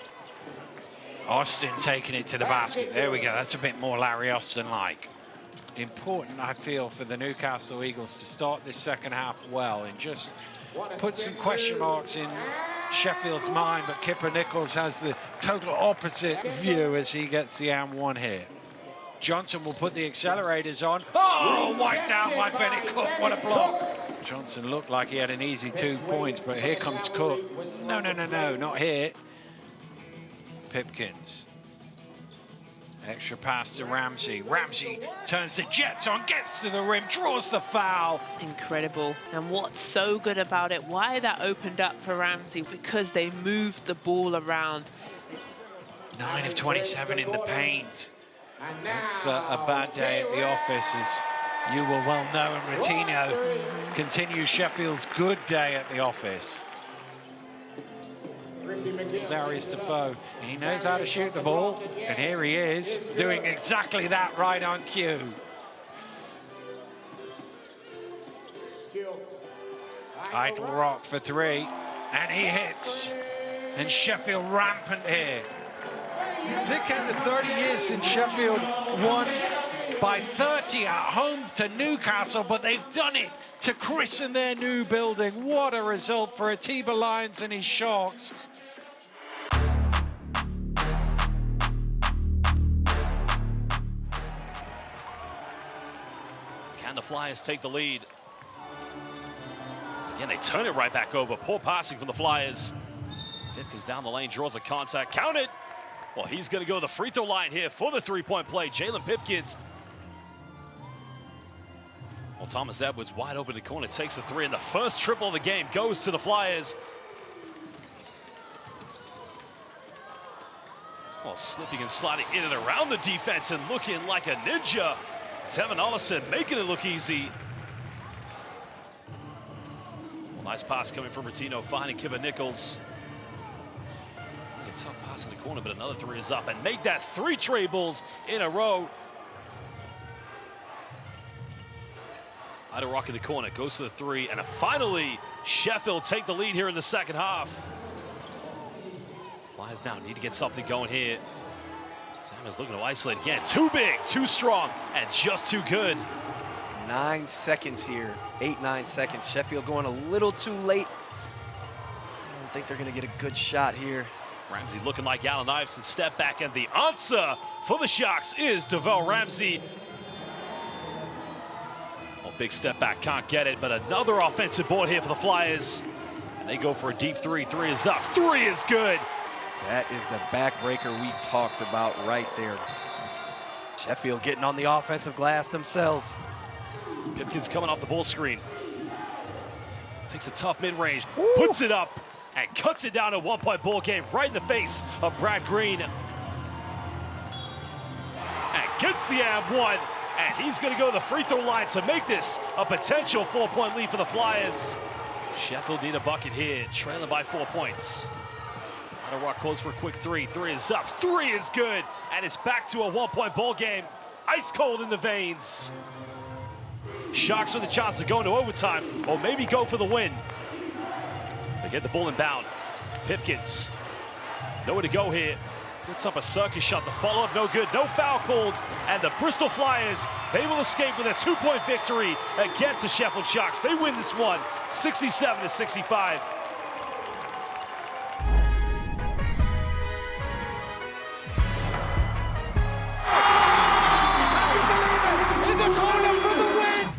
Austin taking it to the basket. There we go. That's a bit more Larry Austin-like. Important, I feel, for the Newcastle Eagles to start this second half well and just put some question marks in Sheffield's mind, but Kipper Nichols has the total opposite view as he gets the and one here. Johnson will put the accelerators on. Oh, wiped out by Bennett Cook. What a block. Johnson looked like he had an easy 2 points, but here comes Cook. No, not here. Pipkins. Extra pass to Ramsey. Ramsey turns the Jets on, gets to the rim, draws the foul. Incredible. And what's so good about it, why that opened up for Ramsey, because they moved the ball around. 9 of 27 in the paint. That's a bad day at the office, as you will well know, and Routinho continues Sheffield's good day at the office. Darius Defoe, he knows how to shoot the ball, and here he is doing exactly that right on cue. Idle Rock for 3, and he hits, and Sheffield rampant here. Thick end of 30 years since Sheffield won by 30 at home to Newcastle, but they've done it to christen their new building. What a result for Atiba Lyons and his Sharks. Flyers take the lead. Again, they turn it right back over. Poor passing from the Flyers. Pipkins down the lane, draws a contact. Count it! Well, he's going to go to the free throw line here for the three-point play. Jalen Pipkins. Well, Thomas Edwards wide open in the corner, takes a three, and the first triple of the game goes to the Flyers. Well, slipping and sliding in and around the defense and looking like a ninja. Tevin Ollison making it look easy. Well, nice pass coming from Rotino, finding Kibba Nichols. A tough pass in the corner, but another three is up, and make that three triples in a row. Rock in the corner, goes to the three, and finally, Sheffield take the lead here in the second half. Flyers now need to get something going here. Sanders looking to isolate again. Too big, too strong, and just too good. 9 seconds here, 8-9 seconds. Sheffield going a little too late. I don't think they're gonna get a good shot here. Ramsey looking like Allen Iverson, step back, and the answer for the Sharks is Devell Ramsey. Big step back, can't get it, but another offensive board here for the Flyers. And they go for a deep three. Three is up, three is good. That is the backbreaker we talked about right there. Sheffield getting on the offensive glass themselves. Pipkins coming off the ball screen. Takes a tough mid-range, puts it up, and cuts it down to a one-point ball game right in the face of Brad Green. And gets the and one. And he's going to go to the free throw line to make this a potential 4-point lead for the Flyers. Sheffield need a bucket here, trailing by 4 points. Rock calls for a quick three. Three is up, three is good, and it's back to a 1-point ball game. Ice cold in the veins. Sharks with a chance to go into overtime, or maybe go for the win. They get the ball inbound. Pipkins, nowhere to go here. Puts up a circus shot, the follow-up no good, no foul called, and the Bristol Flyers, they will escape with a 2-point victory against the Sheffield Sharks. They win this one, 67-65. In the corner for the win!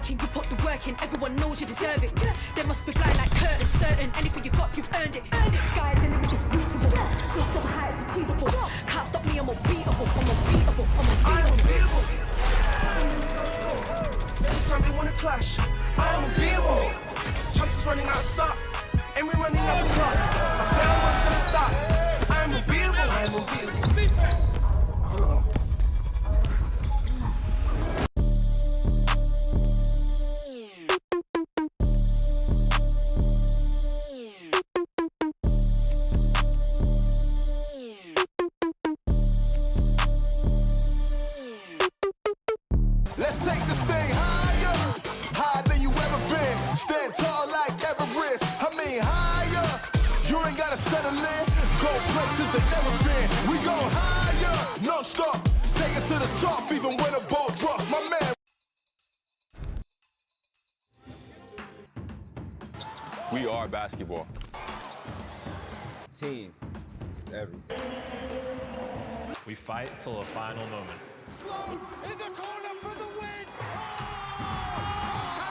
You put the work in, everyone knows you deserve it. They must be blind like curtains, certain anything you got, you've earned it. Sky's the limit, you're so high, it's achievable. Can't stop me, I'm unbeatable, I'm unbeatable, I'm unbeatable. Every time they wanna clash, I am unbeatable. Chances running out of stop, and we're running out the clock. I fail once to stop. I am unbeatable, I am unbeatable. Let's take this thing higher, higher than you ever been. Stand tall like Everest. I mean higher. You ain't gotta settle in. Go places they never been. We go higher, non-stop. Take it to the top, even when the ball drops. My man. We are basketball. Team is everything. We fight till the final moment. In the corner for the win!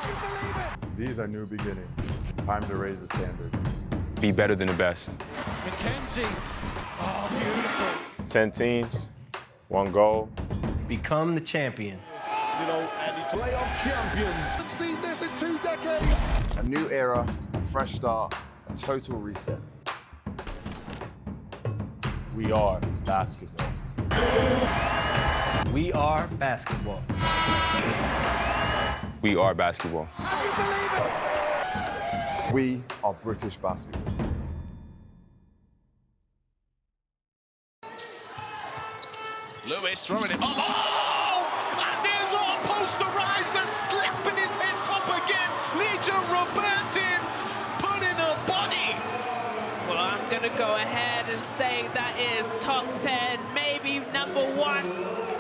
Can you believe it? These are new beginnings. Time to raise the standard. Be better than the best. McKenzie. Oh, beautiful. 10 teams, 1 goal. Become the champion. You know, and it's playoff champions. See this in 2 decades. A new era, a fresh start, a total reset. We are basketball. We are basketball. We are basketball. We are British basketball. Lewis throwing it. Oh! And there's a posterizer slapping his head top again. Legion Robertin putting a body. Well, I'm going to go ahead and say that is top 10, maybe number 1.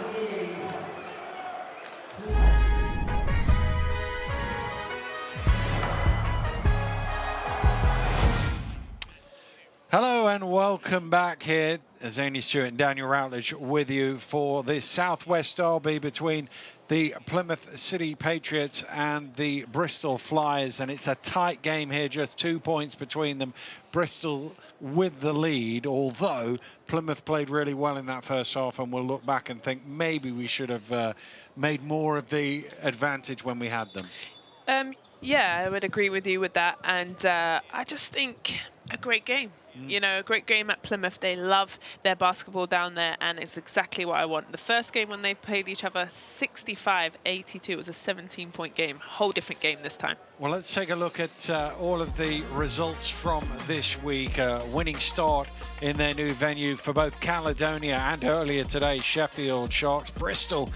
Hello and welcome back here. Zany Stewart and Daniel Routledge with you for this Southwest derby between the Plymouth City Patriots and the Bristol Flyers. And it's a tight game here, just 2 points between them. Bristol with the lead, although Plymouth played really well in that first half, and we'll look back and think maybe we should have made more of the advantage when we had them. Yeah, I would agree with you with that. And I just think a great game. You know, a great game at Plymouth. They love their basketball down there, and it's exactly what I want. The first game when they played each other, 65-82. It was a 17-point game. Whole different game this time. Well, let's take a look at all of the results from this week. Winning start in their new venue for both Caledonia and earlier today, Sheffield Sharks. Bristol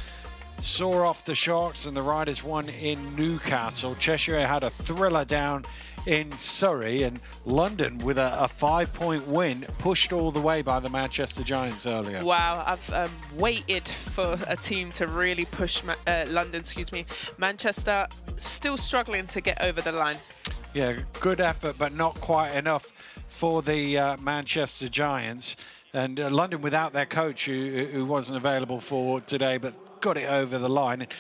saw off the Sharks and the Riders won in Newcastle. Cheshire had a thriller down in Surrey, and London with a 5-point win, pushed all the way by the Manchester Giants earlier. Wow, I've waited for a team to really push London, Manchester still struggling to get over the line. Yeah, good effort, but not quite enough for the Manchester Giants. And London without their coach, who wasn't available for today, but got it over the line. And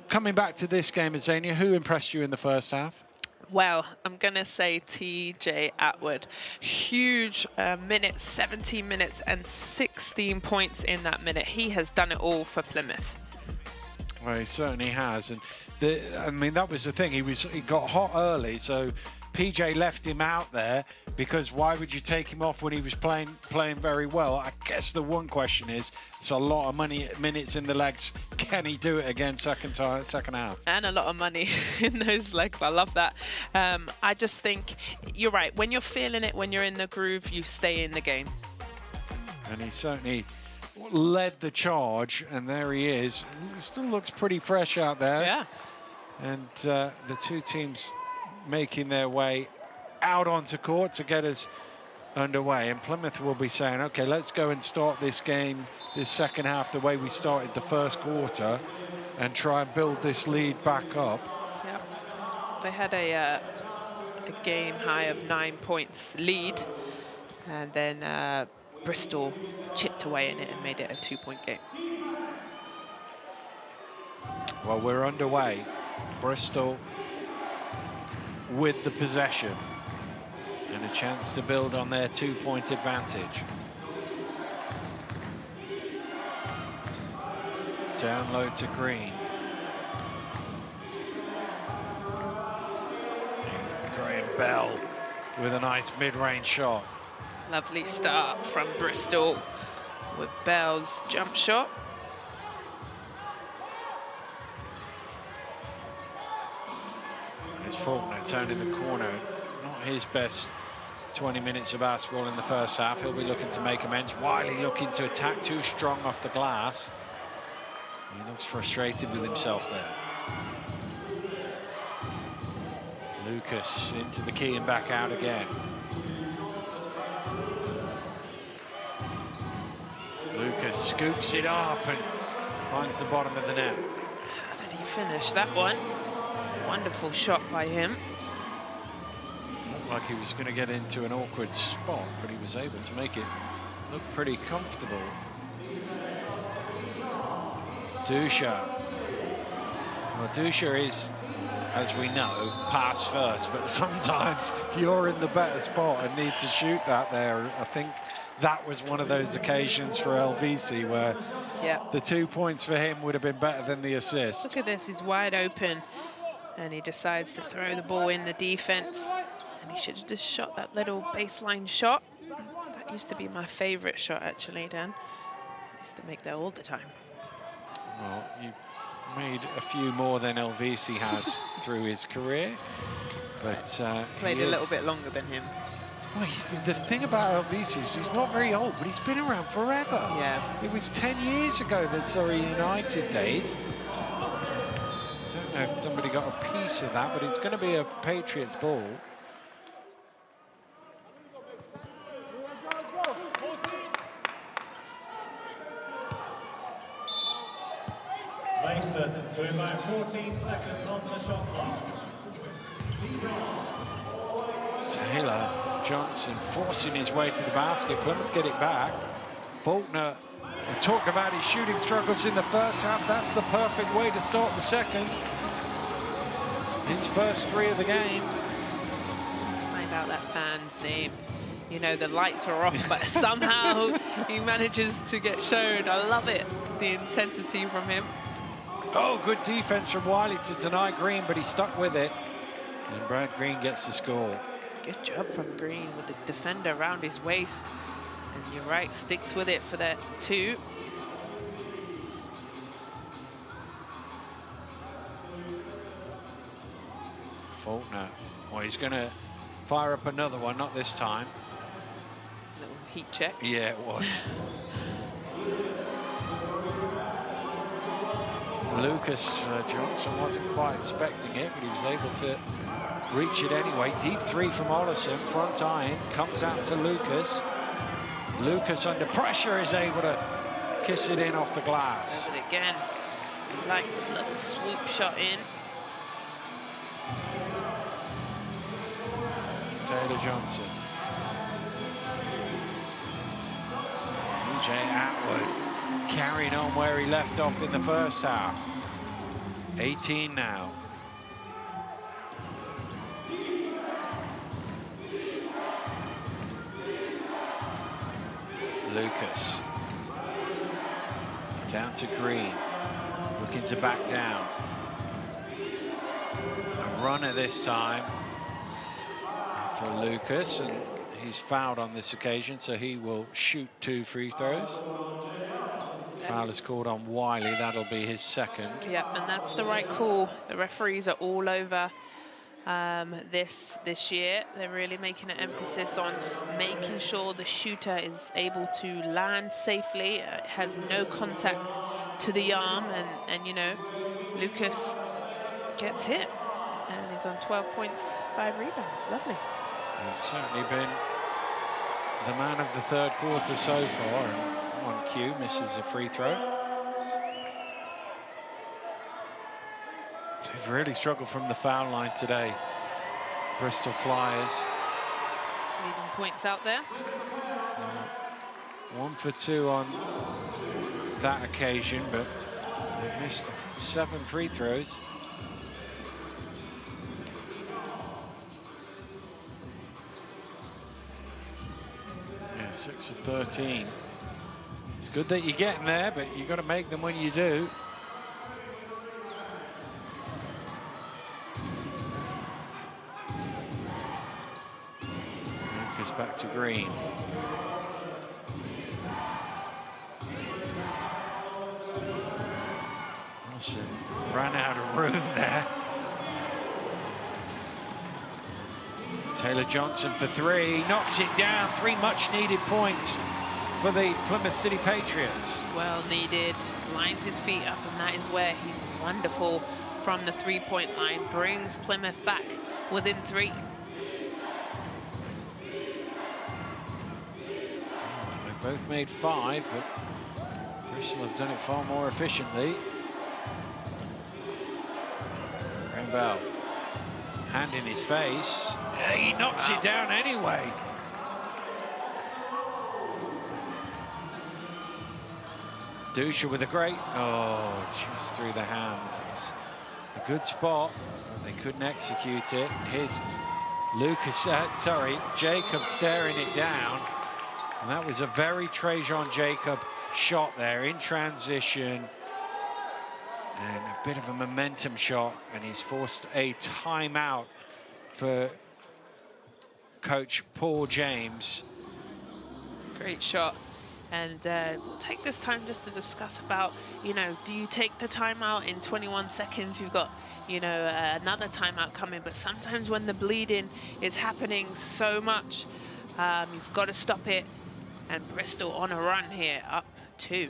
coming back to this game, Azania, who impressed you in the first half? Well, I'm going to say TJ Atwood. Huge minutes, 17 minutes and 16 points in that minute. He has done it all for Plymouth. Well, he certainly has. And I mean, that was the thing. He got hot early, so PJ left him out there because why would you take him off when he was playing very well? I guess the one question is, it's a lot of minutes in the legs. Can he do it again second half? And a lot of money in those legs. I love that. I just think you're right. When you're feeling it, when you're in the groove, you stay in the game. And he certainly led the charge, and there he is. He still looks pretty fresh out there. Yeah. And the two teams making their way out onto court to get us underway. And Plymouth will be saying, okay, let's go and start this game, this second half, the way we started the first quarter, and try and build this lead back up. Yep. They had a game high of 9 points lead, and then Bristol chipped away in it and made it a 2-point game. Well, we're underway. Bristol with the possession and a chance to build on their 2-point advantage. Down low to Green. And Graham Bell with a nice mid-range shot. Lovely start from Bristol with Bell's jump shot. It's Faulkner turning the corner. Not his best 20 minutes of basketball in the first half. He'll be looking to make amends. Wiley looking to attack, too strong off the glass. He looks frustrated with himself there. Lucas into the key and back out again. Lucas scoops it up and finds the bottom of the net. How did he finish that one? Wonderful shot by him. Looked like he was going to get into an awkward spot, but he was able to make it look pretty comfortable. Dusha. Well, Dusha is, as we know, pass first, but sometimes you're in the better spot and need to shoot that there. I think that was one of those occasions for LVC where the 2 points for him would have been better than the assist. Look at this, he's wide open. And he decides to throw the ball in the defense. And he should have just shot that little baseline shot. That used to be my favorite shot, actually, Dan. I used to make that all the time. Well, you made a few more than LVC has through his career. But played a little bit longer than him. Well, the thing about LVC is he's not very old, but he's been around forever. Yeah. It was 10 years ago that Surrey United days. I don't know if somebody got a piece of that, but it's going to be a Patriots ball. Mason to about 14 seconds on the shot clock. Taylor Johnson forcing his way to the basket. Plymouth get it back. Faulkner, we talked about his shooting struggles in the first half. That's the perfect way to start the second. His first 3 of the game. Find out that fan's name. You know, the lights are off, but somehow he manages to get shown. I love it, the intensity from him. Oh, good defense from Wiley to deny Green, but he stuck with it. And Brad Green gets the score. Good job from Green with the defender around his waist. And you're right, sticks with it for that 2. Faulkner, well, he's going to fire up another one, not this time. Little heat check. Yeah, it was. Lucas Johnson wasn't quite expecting it, but he was able to reach it anyway. Deep 3 from Ollison, front iron, comes out to Lucas. Lucas under pressure is able to kiss it in off the glass. Does it again. He likes a little swoop shot in. Taylor Johnson. TJ Atwood carrying on where he left off in the first half. 18 now. Lucas. Down to Green. Looking to back down. A runner this time for Lucas, and he's fouled on this occasion, so he will shoot 2 free throws. Foul is called on Wiley. That'll be his second. Yep, and that's the right call. The referees are all over this year. They're really making an emphasis on making sure the shooter is able to land safely, has no contact to the arm, and you know, Lucas gets hit, and he's on 12 points, 5 rebounds. Lovely. He's certainly been the man of the third quarter so far, and on cue misses a free throw. They've really struggled from the foul line today, Bristol Flyers. Leaving points out there. 1 for 2 on that occasion, but they've missed 7 free throws. Yeah, 6 of 13. It's good that you're getting there, but you've got to make them when you do. Lucas back to Green. Wilson ran out of room there. Taylor Johnson for 3, knocks it down. 3 much-needed points for the Plymouth City Patriots. Well needed, lines his feet up, and that is where he's wonderful from the 3-point line. Brings Plymouth back within 3. They both made 5, but Bristol have done it far more efficiently. Graham Bell, hand in his face. He knocks it down anyway. Dusha with a great, just through the hands. It's a good spot, but they couldn't execute it. Here's Jacob staring it down. And that was a very Trajan Jacob shot there in transition. And a bit of a momentum shot, and he's forced a timeout for Coach Paul James. Great shot. And we'll take this time just to discuss about, you know, do you take the timeout in 21 seconds? You've got, you know, another timeout coming, but sometimes when the bleeding is happening so much, you've got to stop it. And Bristol on a run here, up 2.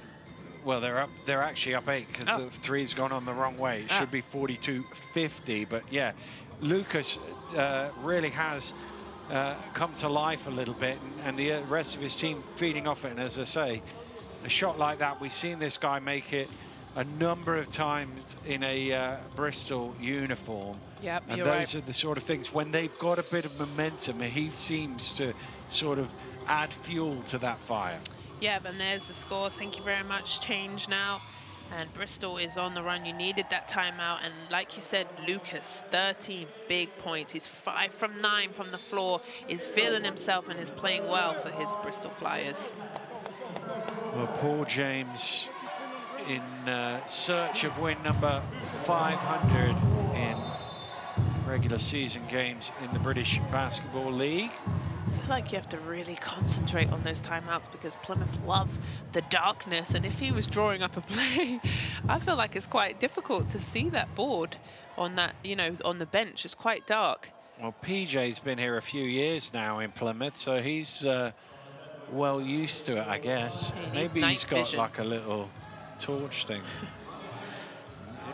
Well, they're actually up 8 because the 3's gone on the wrong way. It should be 42-50, but yeah, Lucas really has come to life a little bit, and the rest of his team feeding off it. And as I say, a shot like that, we've seen this guy make it a number of times in a Bristol uniform. Yep, and you're those right. are the sort of things, when they've got a bit of momentum, he seems to sort of add fuel to that fire. Yeah, and there's the score. Thank you very much. Change now. And Bristol is on the run. You needed that timeout. And like you said, Lucas, 13 big points. He's 5 from 9 from the floor. He's feeling himself and is playing well for his Bristol Flyers. Well, Paul James in search of win number 500 in regular season games in the British Basketball League. I feel like you have to really concentrate on those timeouts because Plymouth love the darkness, and if he was drawing up a play, I feel like it's quite difficult to see that board on that, you know, on the bench. It's quite dark. Well, PJ's been here a few years now in Plymouth, so he's well used to it, I guess. Maybe he's got like a little torch thing.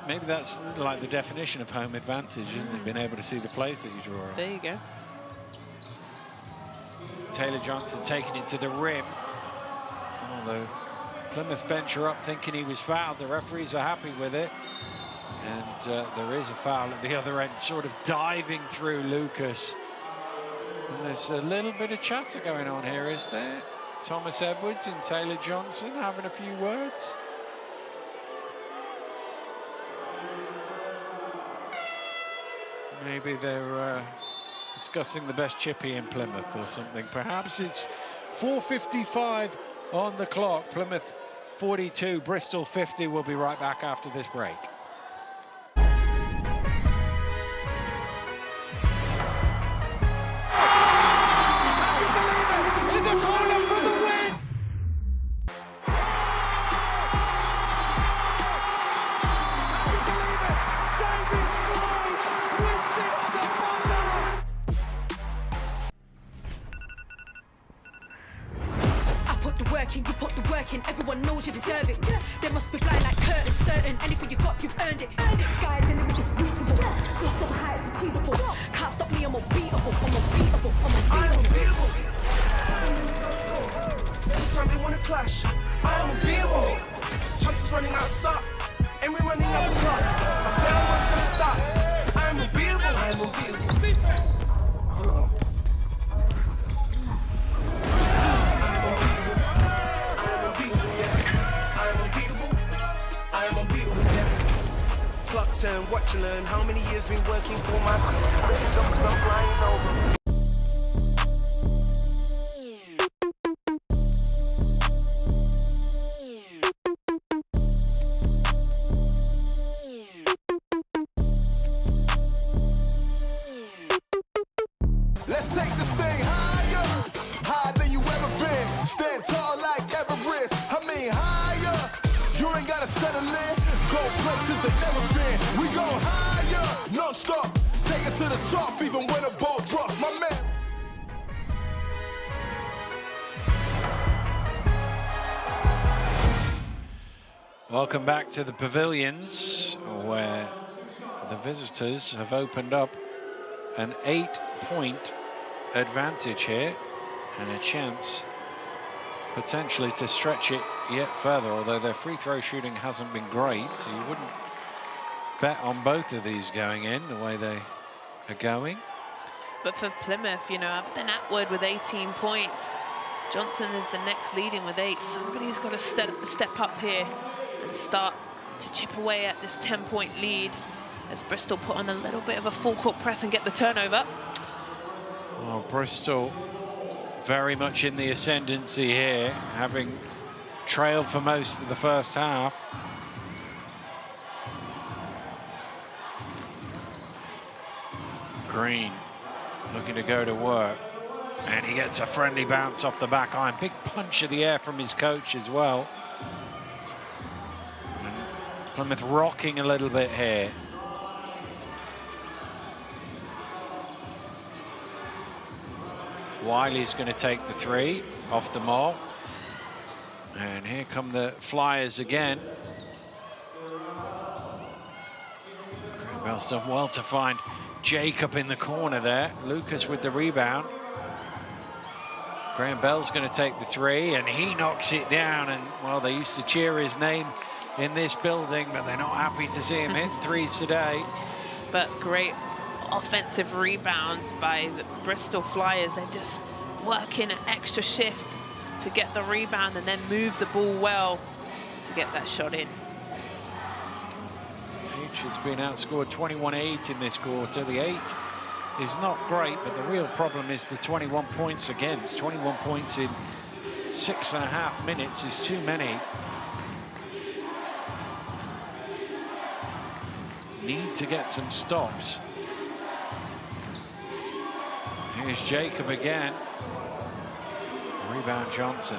Maybe that's like the definition of home advantage, isn't it? Being able to see the plays that you draw. There you go. Taylor Johnson taking it to the rim. Although Plymouth bench are up thinking he was fouled. The referees are happy with it. And there is a foul at the other end, sort of diving through Lucas. And there's a little bit of chatter going on here, is there? Thomas Edwards and Taylor Johnson having a few words. Maybe they're discussing the best chippy in Plymouth or something. Perhaps. It's 4:55 on the clock. Plymouth 42, Bristol 50. We'll be right back after this break. In the corner for the win! You put the work in, everyone knows you deserve it. They must be blind like curtains, certain. Anything you got, you've earned it. Sky the limit, you're reachable. Lost of heights, achievable. Can't stop me, I'm unbeatable. I'm unbeatable. I am unbeatable. Every time they wanna clash, I am unbeatable. Chances running out, stop. And we're running out the clock. I fail once they stop. I am unbeatable. I am unbeatable. Clock's turn, watch you learn. How many years been working for my don't flying over. Let's take this thing higher, higher than you ever been. Stand tall like Everest. I mean higher. You ain't gotta settle in. Go places they never been. We go higher, non-stop. Take it to the top, even when the ball drops. My man. Welcome back to the pavilions, where the visitors have opened up an 8-point advantage here and a chance potentially to stretch it yet further, although their free throw shooting hasn't been great, so you wouldn't bet on both of these going in the way they are going. But for Plymouth, you know, I've been Atwood with 18 points. Johnson is the next leading with 8. Somebody's got to step up here and start to chip away at this 10-point lead as Bristol put on a little bit of a full court press and get the turnover. Well, Bristol very much in the ascendancy here, having trailed for most of the first half. Green looking to go to work, and he gets a friendly bounce off the back iron. Big punch of the air from his coach as well. And Plymouth rocking a little bit here. Wiley's going to take the 3 off the mark. And here come the Flyers again. Bell's done well to find Jacob in the corner there. Lucas with the rebound. Graham Bell's going to take the 3, and he knocks it down. And, well, they used to cheer his name in this building, but they're not happy to see him hitting threes today. But great offensive rebounds by the Bristol Flyers. They're just working an extra shift to get the rebound and then move the ball well to get that shot in. Patriots been outscored 21-8 in this quarter. The 8 is not great, but the real problem is the 21 points against. 21 points in 6.5 minutes is too many. Need to get some stops. Here's Jacob again. Rebound Johnson.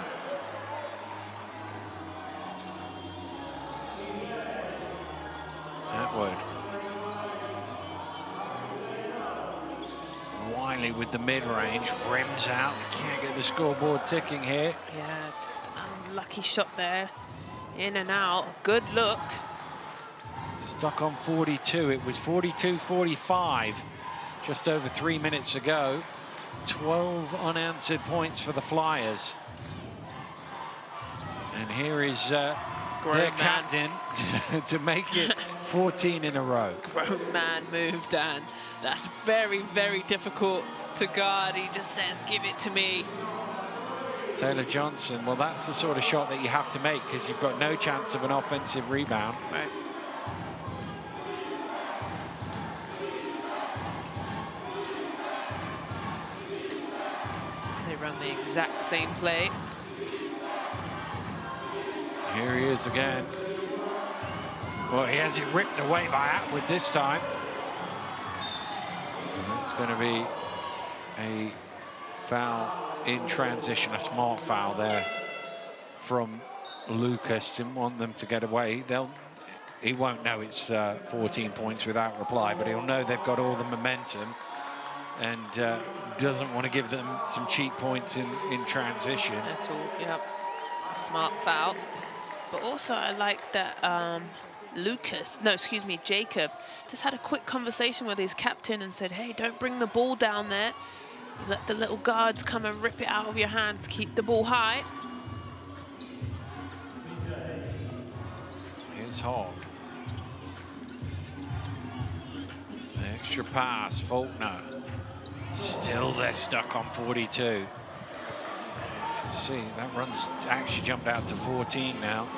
Atwood. Wiley with the mid-range, rims out. Can't get the scoreboard ticking here. Yeah, just an unlucky shot there. In and out. Good look. Stuck on 42. It was 42-45 just over 3 minutes ago. 12 unanswered points for the Flyers. And here is their captain to make it 14 in a row. Grown man move, Dan. That's very, very difficult to guard. He just says, give it to me. Taylor Johnson, well, that's the sort of shot that you have to make because you've got no chance of an offensive rebound. Right. They run the exact same play. Here he is again. Well, he has it ripped away by Atwood this time. And that's going to be a foul in transition, a smart foul there from Lucas. Didn't want them to get away. He won't know it's 14 points without reply, but he'll know they've got all the momentum and doesn't want to give them some cheap points in transition. At all, yep. Smart foul. But also I like that Jacob just had a quick conversation with his captain and said, hey, don't bring the ball down there. Let the little guards come and rip it out of your hands. Keep the ball high. Here's Hogg. The extra pass, Faulkner. Still they're stuck on 42. Let's see, that run's actually jumped out to 14 now.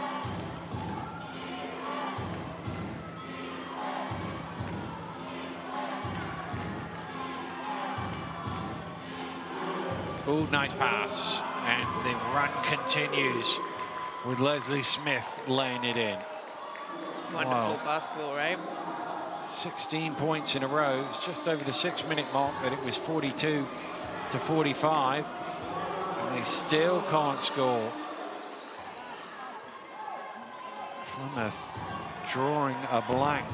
Oh, nice pass. And the run continues with Leslie Smith laying it in. Wonderful basketball, right? 16 points in a row. It's just over the 6-minute mark, but it was 42-45. And they still can't score. Plymouth drawing a blank.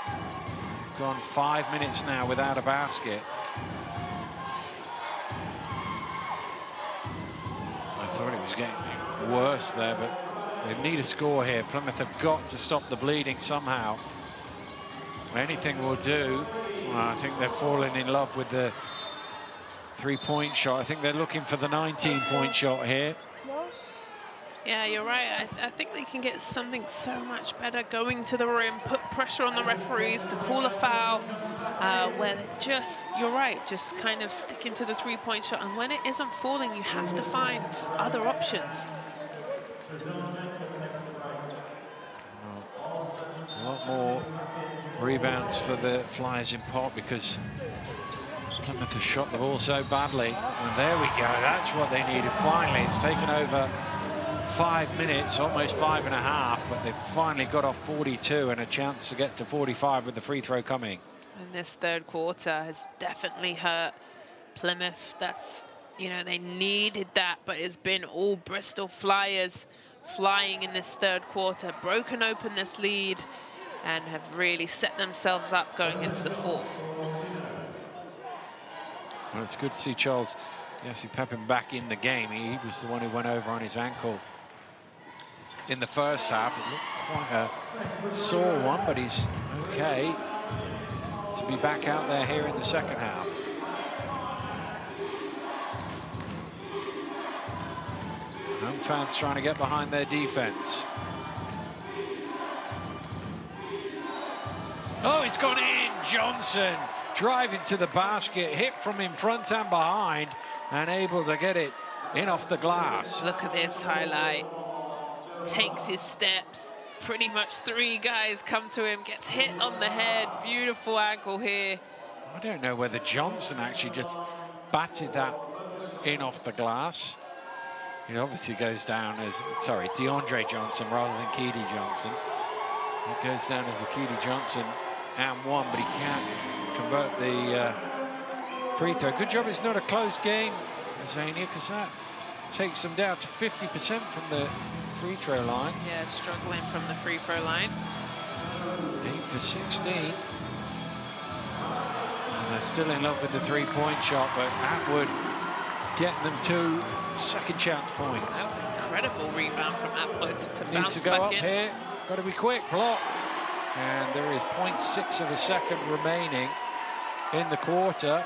We've gone 5 minutes now without a basket. I thought it was getting worse there, but they need a score here. Plymouth have got to stop the bleeding somehow. Anything will do. Well, I think they're falling in love with the three-point shot. I think they're looking for the 19-point shot here. Yeah, you're right. I think they can get something so much better going to the rim, put pressure on the referees to call a foul, where they're just, you're right, just kind of sticking to the three-point shot. And when it isn't falling, you have to find other options. A lot more rebounds for the Flyers in part because Plymouth has shot the ball so badly. And there we go, that's what they needed. Finally, it's taken over 5 minutes, almost 5.5, but they've finally got off 42 and a chance to get to 45 with the free throw coming. And this third quarter has definitely hurt Plymouth. That's, you know, they needed that, but it's been all Bristol Flyers flying in this third quarter, broken open this lead, and have really set themselves up going into the fourth. Well, it's good to see Charles Pepin back in the game. He was the one who went over on his ankle in the first half. It looked quite a sore one, but he's okay to be back out there here in the second half. Home fans trying to get behind their defense. it's gone in. Johnson driving to the basket, hit from in front and behind, and able to get it in off the glass. Look at this highlight. Takes his steps. Pretty much 3 guys come to him, gets hit on the head. Beautiful ankle here. I don't know whether Johnson actually just batted that in off the glass. It obviously goes down as, sorry, DeAndre Johnson rather than Keedy Johnson. It goes down as a Keedy Johnson and 1, but he can't convert the free throw. Good job it's not a close game, Zania, because that takes them down to 50% from the free throw line. Yeah, struggling from the free throw line. 8 for 16. And they're still in love with the three-point shot, but Atwood getting them 2 second chance points. That was an incredible rebound from Atwood to Needs bounce to go back up in. here. Got to be quick. Blocked. And there is 0.6 of a second remaining in the quarter.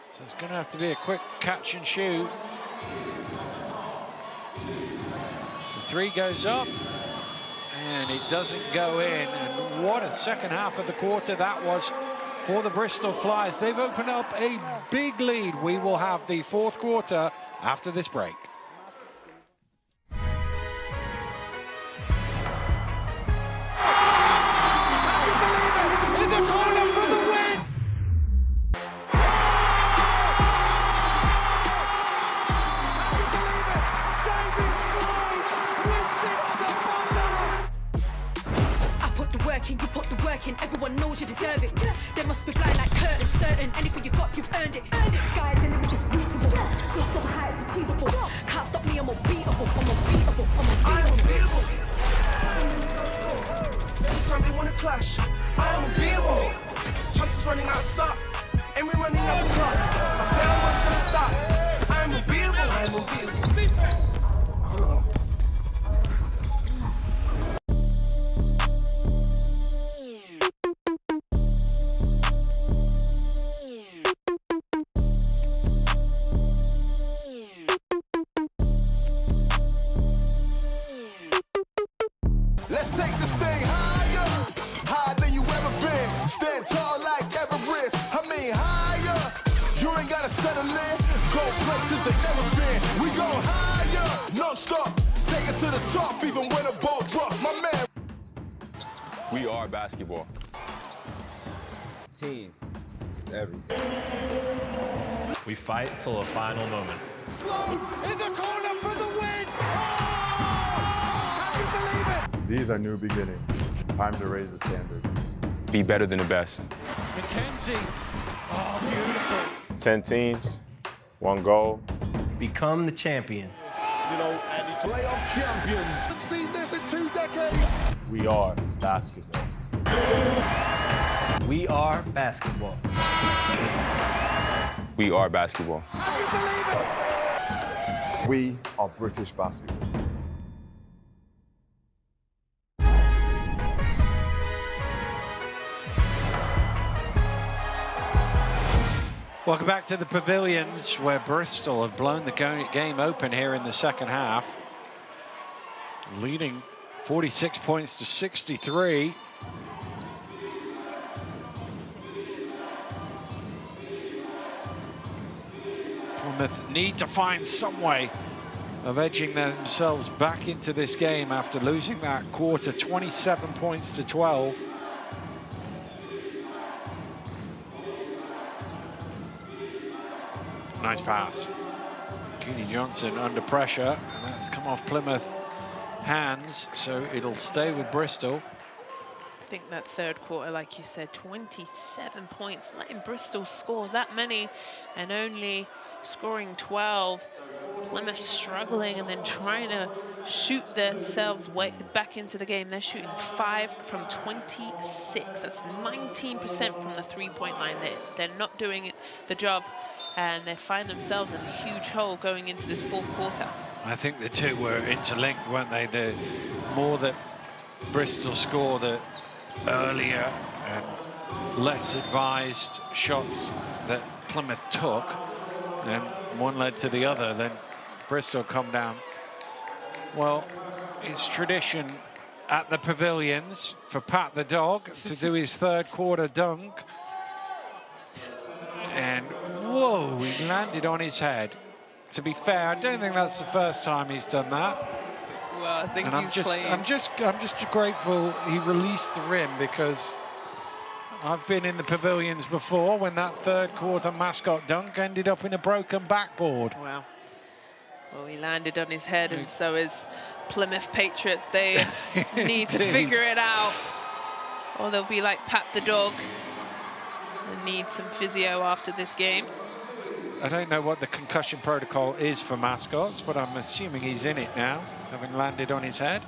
So it's going to have to be a quick catch and shoot. The 3 goes up, and it doesn't go in. And what a second half of the quarter that was for the Bristol Flyers. They've opened up a big lead. We will have the 4th quarter after this break. Everyone knows you deserve it. They must be blind like curtains, certain. Anything you got, you've earned it. Sky's the limit, you're reachable. Your step heights achievable. Can't stop me, I'm unbeatable. I'm unbeatable. I am unbeatable. Every time they wanna clash, I am unbeatable. Chances running out of stop, and we're running out the clock. I fail once then I stop. I am unbeatable. I am unbeatable. Let's take this thing higher, higher than you ever been. Stand tall like Everest. I mean higher. You ain't gotta settle in. Go places they never been. We go higher, non-stop. Take it to the top, even when the ball drops. My man. We are basketball. Team is everything. We fight till the final moment. Slow in the corner for the win. Can you believe it? These are new beginnings. Time to raise the standard. Be better than the best. McKenzie. Oh, beautiful. 10 teams, 1 goal. Become the champion. You know, and it's playoff champions. I've seen this in 2 decades. We are basketball. We are basketball. We are basketball. Can you believe it? We are British basketball. Welcome back to the Pavilions, where Bristol have blown the game open here in the second half, leading 46 points to 63. Plymouth need to find some way of edging themselves back into this game after losing that quarter, 27 points to 12. Nice pass. Keedy Johnson under pressure, and that's come off Plymouth hands, so it'll stay with Bristol. I think that 3rd quarter, like you said, 27 points, letting Bristol score that many and only scoring 12. Plymouth struggling and then trying to shoot themselves back into the game. They're shooting 5 from 26. That's 19% from the 3-point line. They're not doing the job, and they find themselves in a huge hole going into this 4th quarter. I think the two were interlinked, weren't they? The more that Bristol score, the earlier and less advised shots that Plymouth took, and one led to the other, then Bristol come down. Well, it's tradition at the pavilions for Pat the dog to do his third quarter dunk. And whoa, he landed on his head. To be fair, I don't think that's the first time he's done that. Well, I think and I'm just grateful he released the rim, because I've been in the pavilions before when that third quarter mascot dunk ended up in a broken backboard. Wow. Well, he landed on his head, and so is Plymouth Patriots. They need to figure it out, or they'll be like Pat the dog and need some physio after this game. I don't know what the concussion protocol is for mascots, but I'm assuming he's in it now, having landed on his head.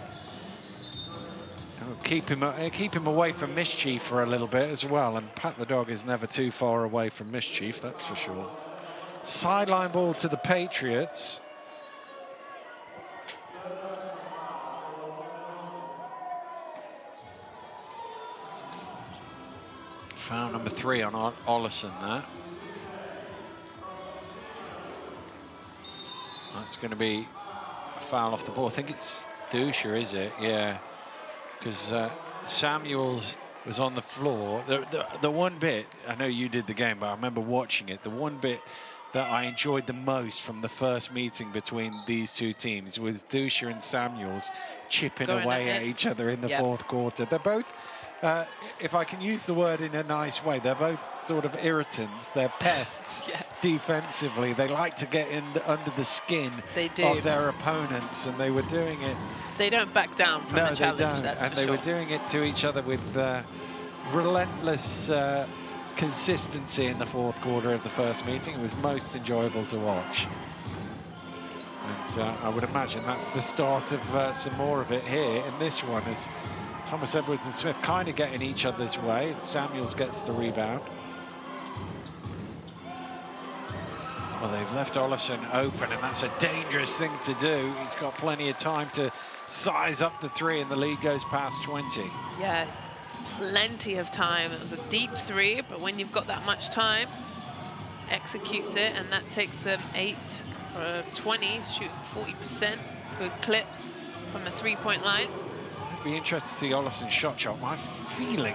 It'll keep him away from mischief for a little bit as well, and Pat the dog is never too far away from mischief, that's for sure. Sideline ball to the Patriots. Foul number 3 on Ollison there. That's going to be a foul off the ball. I think it's Dusher, is it? Yeah. Because Samuels was on the floor. The one bit, I know you did the game, but I remember watching it. The one bit that I enjoyed the most from the first meeting between these two teams was Dusher and Samuels chipping away at each other in the fourth quarter. They're both, if I can use the word in a nice way, they're both sort of irritants. They're pests defensively. They like to get under the skin of their opponents, and they were doing it. They don't back down from the challenge, don't. That's and for they sure. were doing it to each other with relentless consistency in the fourth quarter of the first meeting. It was most enjoyable to watch. And I would imagine that's the start of some more of it here in this one, as Thomas Edwards and Smith kind of get in each other's way. Samuels gets the rebound. Well, they've left Ollison open, and that's a dangerous thing to do. He's got plenty of time to size up the 3, and the lead goes past 20. Yeah, plenty of time. It was a deep 3, but when you've got that much time, executes it, and that takes them 8 for 20, shooting 40%. Good clip from the 3-point line. It'd be interesting to see Ollison's shot. My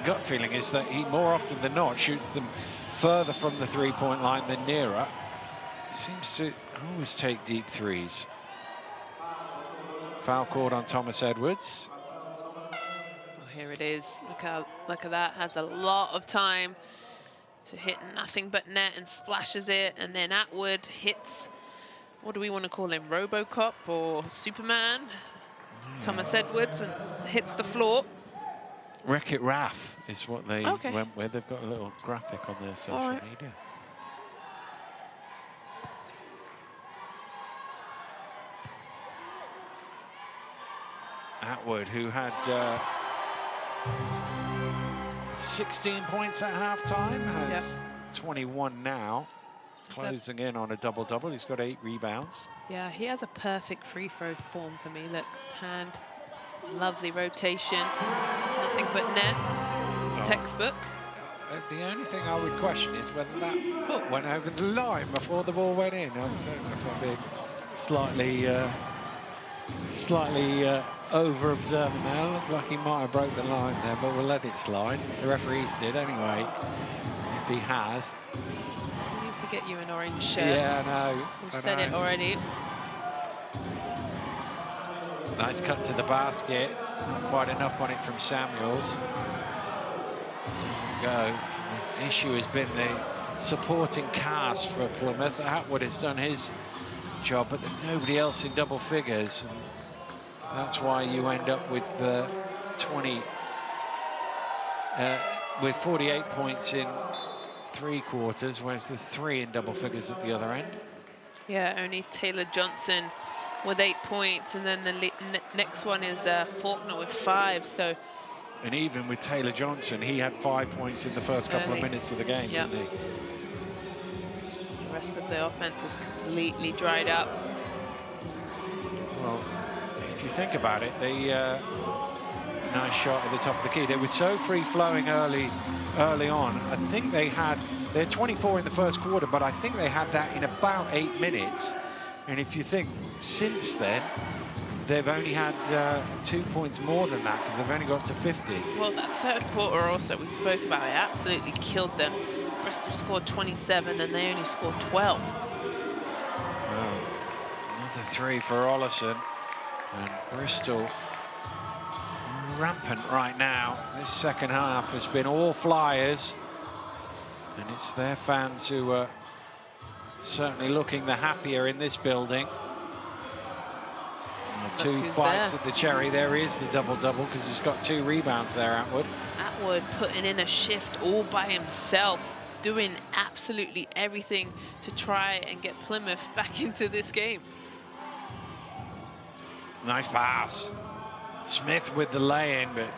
gut feeling is that he more often than not shoots them further from the 3-point line than nearer. Seems to always take deep 3s. Foul called on Thomas Edwards. Well, here it is. Look at that. Has a lot of time to hit nothing but net and splashes it. And then Atwood hits, what do we want to call him, Robocop or Superman? Thomas Edwards, and hits the floor. Wreck-It Raf is what they went with. They've got a little graphic on their social media. Atwood, who had 16 points at halftime, has 21 now, closing in on a double-double. He's got 8 rebounds. Yeah, he has a perfect free throw form for me. Look, hand, lovely rotation, nothing but net. It's textbook. The only thing I would question is whether that foot went over the line before the ball went in. I don't know if I'm being slightly over-observing there. Looked like he might have broke the line there, but we'll let it slide. The referees did anyway, if he has. I need to get you an orange shirt. Yeah, I know. We've said it already. Nice cut to the basket. Not quite enough on it from Samuels. Doesn't go. The issue has been the supporting cast for Plymouth. Atwood has done his job, but there's nobody else in double figures. And that's why you end up with with 48 points in 3 quarters, whereas there's 3 in double figures at the other end. Yeah, only Taylor Johnson with 8 points, and then the next one is Faulkner with 5. So, and even with Taylor Johnson, he had 5 points in the first couple of minutes of the game, didn't he? The rest of the offense is completely dried up. Well, if you think about it, the nice shot at the top of the key. They were so free-flowing early on. I think they had 24 in the first quarter, but I think they had that in about 8 minutes. And if you think since then, they've only had 2 points more than that because they've only got to 50. Well, that third quarter also we spoke about, it absolutely killed them. Bristol scored 27 and they only scored 12. Oh, another 3 for Ollison. And Bristol rampant right now. This second half has been all Flyers. And it's their fans who are certainly looking the happier in this building. Two bites at the cherry. There is the double-double because he's got 2 rebounds there, Atwood. Atwood putting in a shift all by himself, doing absolutely everything to try and get Plymouth back into this game. Nice pass. Smith with the lay-in, but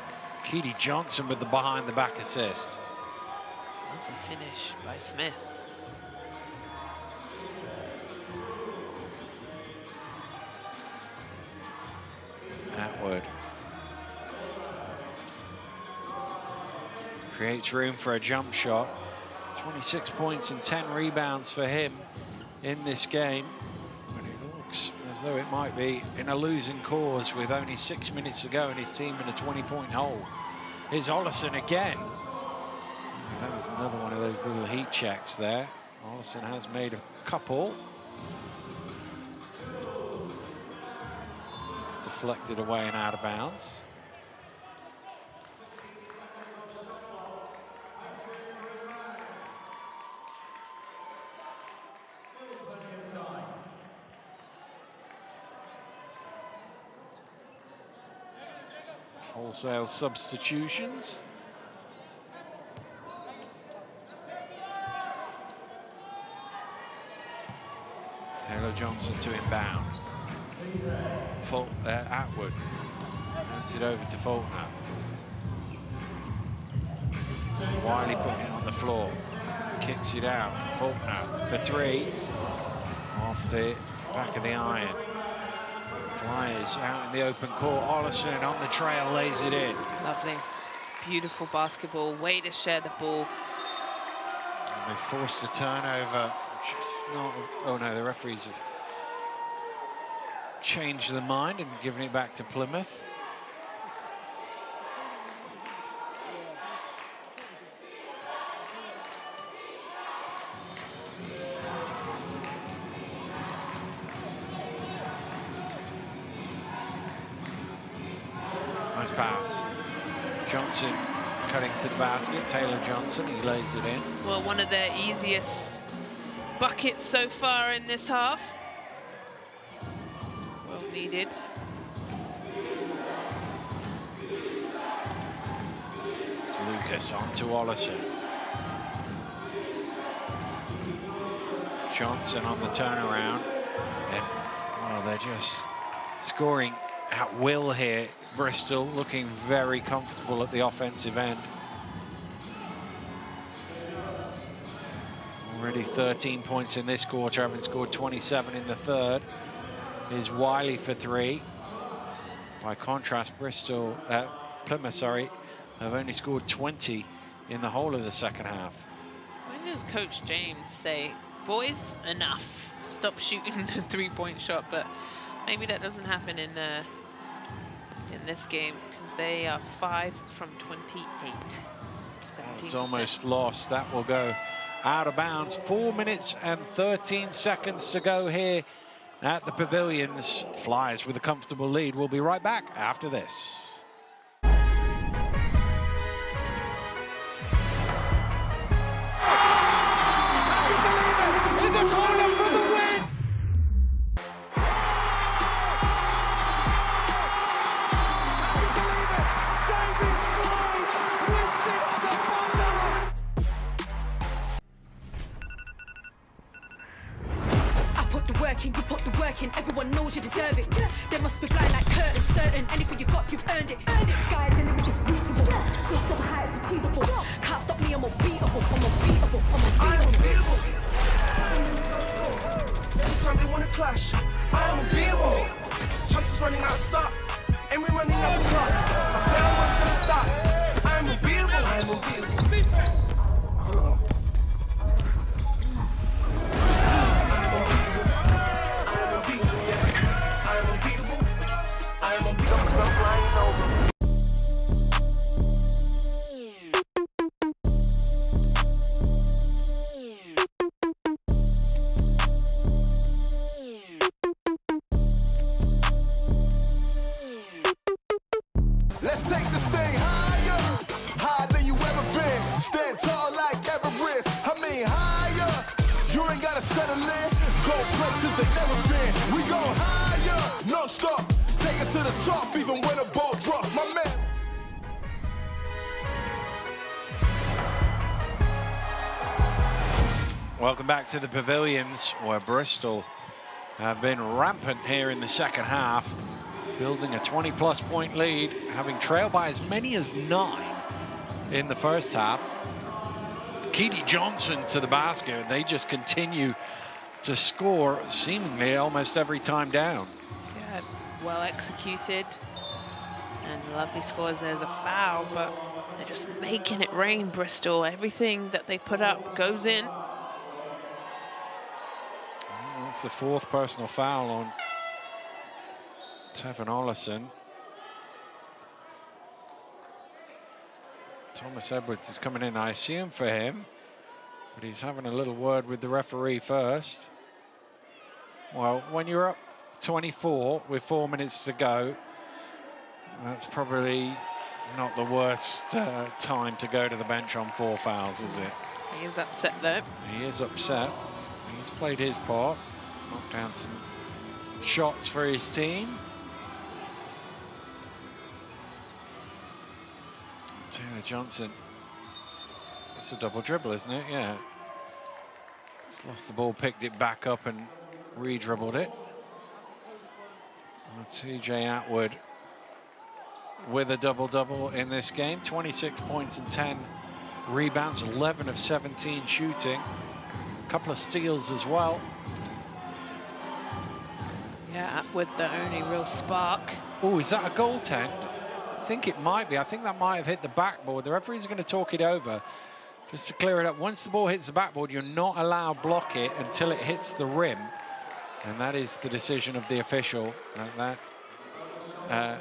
Keedy Johnson with the behind-the-back assist. Lovely finish by Smith. Atwood creates room for a jump shot. 26 points and 10 rebounds for him in this game. But it looks as though it might be in a losing cause with only 6 minutes to go and his team in a 20-point hole. Here's Ollison again. That was another one of those little heat checks there. Ollison has made a couple. Deflected away and out of bounds. Wholesale substitutions. Taylor Johnson to inbound. Atwood hands it over to Faulkner. Wiley putting it on the floor, kicks it out. Faulkner for 3, off the back of the iron. Flyers out in the open court. Ollison on the trail, lays it in. Lovely, beautiful basketball. Way to share the ball. And they forced a turnover, which is not. Oh no, the referees have changed their mind and given it back to Plymouth. Nice pass. Johnson cutting to the basket. Taylor Johnson, he lays it in. Well, one of their easiest buckets so far in this half. Well needed. Lucas onto Ollison. Johnson on the turnaround. And, well, they're just scoring at will here. Bristol looking very comfortable at the offensive end. Already 13 points in this quarter, having scored 27 in the third. Is Wiley for 3. By contrast, Plymouth, sorry, have only scored 20 in the whole of the second half. When does Coach James say, boys, enough, stop shooting the 3-point shot? But maybe that doesn't happen in this game because they are 5 from 28. It's almost lost. That will go out of bounds. 4 minutes and 13 seconds to go here at the Pavilions. Flyers with a comfortable lead. We'll be right back after this. In the corner for the win! You put the work in, everyone knows you deserve it. They must be blind like curtains, certain anything you got, you've earned it. Sky's the limit, just reachable. Your step high is achievable. Can't stop me, I'm unbeatable. I'm unbeatable. I am unbeatable. Every time they wanna clash, I am unbeatable. Chances running out of stop, and we're running out the clock. I fail once they stop. I am unbeatable. I am unbeatable. Go places they never been. We go higher, non-stop. Take it to the top, even when the ball drops. My man. Welcome back to the pavilions, where Bristol have been rampant here in the second half, building a 20-plus point lead, having trailed by as many as 9 in the first half. Keedy Johnson to the basket, and they just continue to score seemingly almost every time down. Yeah, well executed. And lovely scores. There's a foul, but they're just making it rain, Bristol. Everything that they put up goes in. That's the 4th personal foul on Tevin Ollison. Thomas Edwards is coming in, I assume, for him, but he's having a little word with the referee first. Well, when you're up 24 with 4 minutes to go, that's probably not the worst time to go to the bench on 4 fouls, is it? He is upset, though. He is upset. He's played his part, knocked down some shots for his team. Taylor Johnson. It's a double dribble, isn't it? Yeah. He's lost the ball, picked it back up and re-dribbled it. TJ Atwood with a double-double in this game. 26 points and 10 rebounds, 11 of 17 shooting. A couple of steals as well. Yeah, Atwood, the only real spark. Oh, is that a goaltend? I think it might be. I think that might have hit the backboard. The referee's going to talk it over just to clear it up. Once the ball hits the backboard, you're not allowed to block it until it hits the rim. And that is the decision of the official. That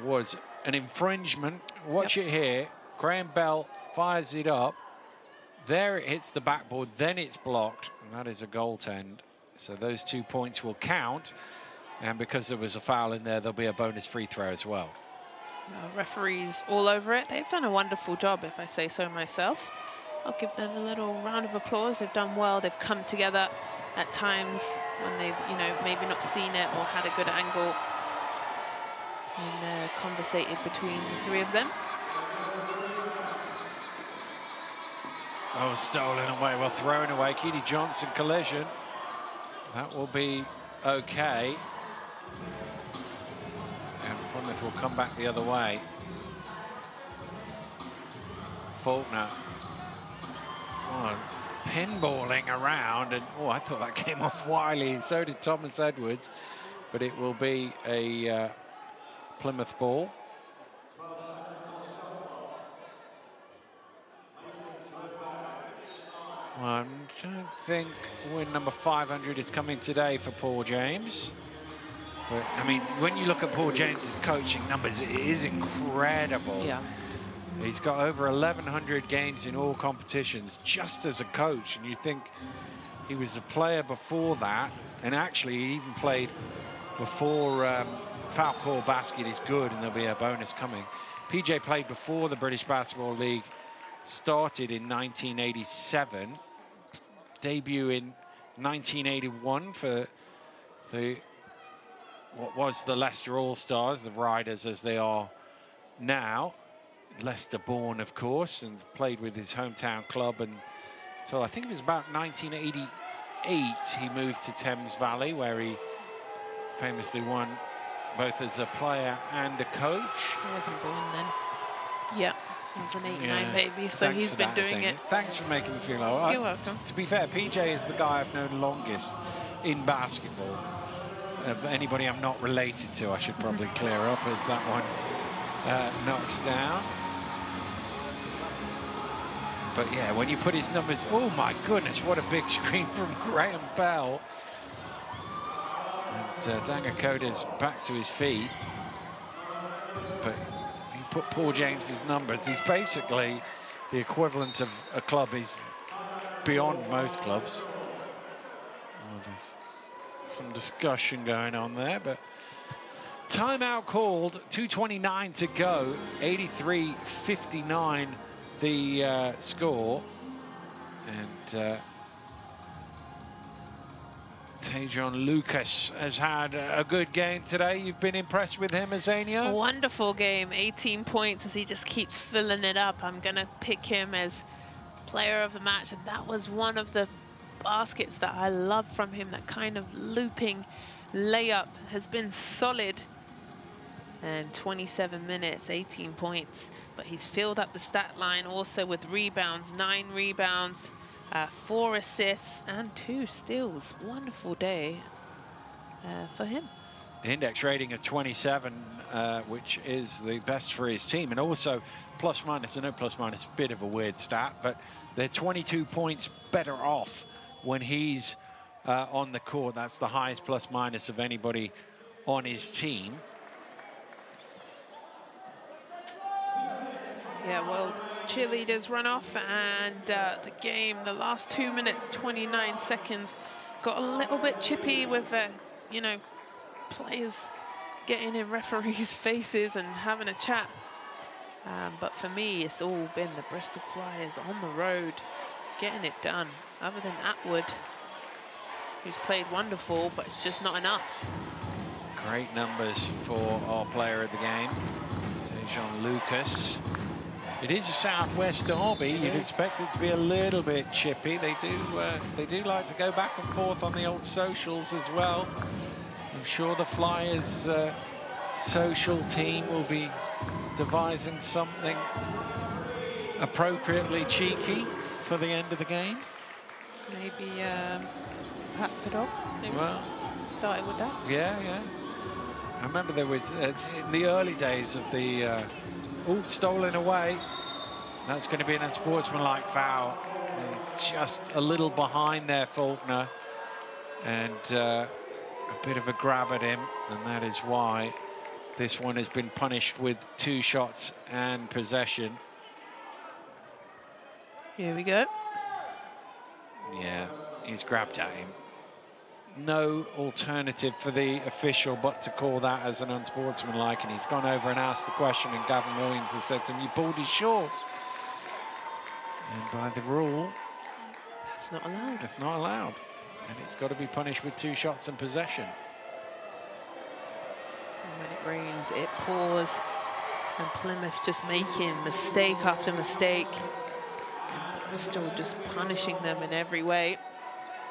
was an infringement. Watch it here. Graham Bell fires it up. There it hits the backboard, then it's blocked, and that is a goaltend. So those 2 points will count. And because there was a foul in there, there'll be a bonus free throw as well. Referees all over it. They've done a wonderful job, if I say so myself. I'll give them a little round of applause. They've done well. They've come together at times when they've, you know, maybe not seen it or had a good angle, and conversated between the 3 of them. Oh, stolen away. Well, thrown away. Keedy Johnson collision. That will be okay. And Plymouth will come back the other way. Faulkner. Oh, pinballing around, and oh, I thought that came off Wiley, and so did Thomas Edwards. But it will be a Plymouth ball. Well, I don't think win number 500 is coming today for Paul James. But, I mean, when you look at Paul James's coaching numbers, it is incredible. Yeah. He's got over 1,100 games in all competitions just as a coach. And you think he was a player before that. And actually, he even played before Foul Call Basket is good, and there'll be a bonus coming. PJ played before the British Basketball League started in 1987, debut in 1981 for what was the Leicester All-Stars, the Riders as they are now. Leicester born, of course, and played with his hometown club until I think it was about 1988 he moved to Thames Valley, where he famously won both as a player and a coach. He wasn't born then. Yeah. He was an 89 baby, so Thanks he's been doing it. Thanks for making me feel like. You're welcome. To be fair, PJ is the guy I've known longest in basketball. Of anybody I'm not related to, I should probably clear up as that one knocks down. But yeah, when you put his numbers, oh my goodness, what a big screen from Graham Bell. And Dangakoda's back to his feet. But you put Paul James's numbers, he's basically the equivalent of a club. He's beyond most clubs. Well, there's some discussion going on there, but timeout called, 2:29 to go, 83-59 the score. And Tejon Lucas has had a good game today. You've been impressed with him, Azania? A wonderful game, 18 points as he just keeps filling it up. I'm going to pick him as player of the match, and that was one of the baskets that I love from him. That kind of looping layup has been solid. And 27 minutes, 18 points. But he's filled up the stat line also with rebounds, 9 rebounds, 4 assists and 2 steals. Wonderful day for him. Index rating of 27, which is the best for his team. And also plus minus, I know plus minus, a bit of a weird stat, but they're 22 points better off when he's on the court. That's the highest plus minus of anybody on his team. Yeah, well, cheerleaders run off, and the game, the last 2 minutes, 29 seconds, got a little bit chippy with, you know, players getting in referees' faces and having a chat. But for me, it's all been the Bristol Flyers on the road, getting it done, other than Atwood, who's played wonderful, but it's just not enough. Great numbers for our player of the game, Tejon Lucas. It is a Southwest derby. You'd expect it to be a little bit chippy. They do like to go back and forth on the old socials as well. I'm sure the Flyers social team will be devising something appropriately cheeky for the end of the game. Maybe Pat the dog. Maybe starting with that. Yeah, yeah. I remember there was in the early days of the stolen away. That's going to be an unsportsmanlike foul. It's just a little behind there, Faulkner, and a bit of a grab at him, and that is why this one has been punished with 2 shots and possession. Here we go. Yeah, he's grabbed at him. No alternative for the official but to call that as an unsportsmanlike, and he's gone over and asked the question, and Gavin Williams has said to him, "You pulled his shorts." And by the rule, it's not allowed. It's not allowed, and it's got to be punished with 2 shots and possession. And when it rains, it pours, and Plymouth just making mistake after mistake, and Bristol just punishing them in every way.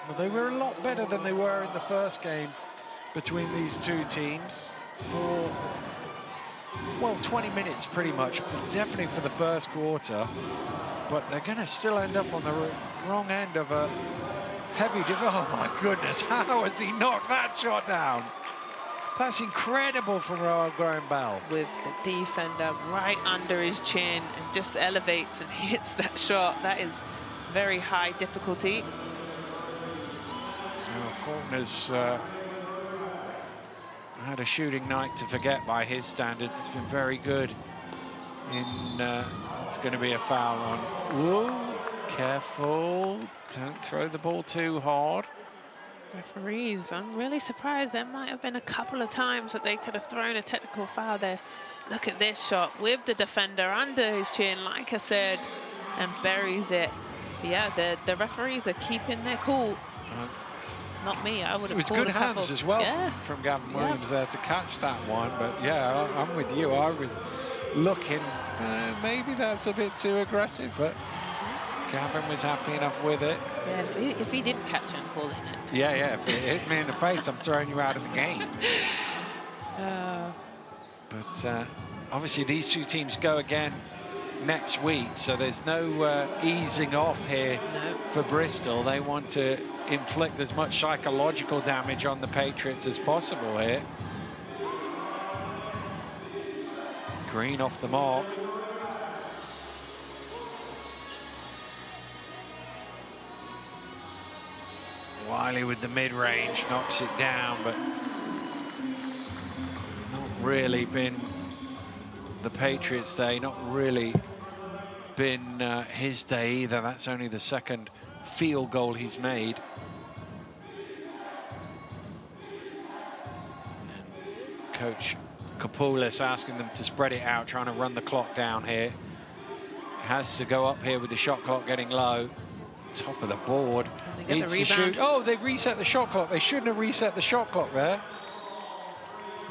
Well, they were a lot better than they were in the first game between these two teams for, well, 20 minutes pretty much, but definitely for the first quarter. But they're going to still end up on the wrong end of a heavy... Oh, my goodness, how has he knocked that shot down? That's incredible from Royal Graham Bell. With the defender right under his chin and just elevates and hits that shot. That is very high difficulty. Faulkner's had a shooting night to forget by his standards. It's been very good. It's going to be a foul on. Whoa, careful. Don't throw the ball too hard. Referees, I'm really surprised. There might have been a couple of times that they could have thrown a technical foul there. Look at this shot with the defender under his chin, like I said, and buries it. But yeah, the referees are keeping their cool. Not me, I would have. It was good hands as well from Gavin Williams there to catch that one. But yeah, I'm with you. I was looking, maybe that's a bit too aggressive, but Gavin was happy enough with it. Yeah, if he didn't catch it and call it. Yeah, yeah, if it hit me in the face, I'm throwing you out of the game. But obviously these two teams go again next week, so there's no easing off here for Bristol. They want to inflict as much psychological damage on the Patriots as possible here. Green off the mark. Wiley with the mid-range knocks it down, but not really been the Patriots' day, not really been his day either. That's only the second field goal he's made. And Coach Kapoulis asking them to spread it out, trying to run the clock down here. Has to go up here with the shot clock getting low. top of the board. They get Needs the to rebound. shoot. Oh, they've reset the shot clock. They shouldn't have reset the shot clock there.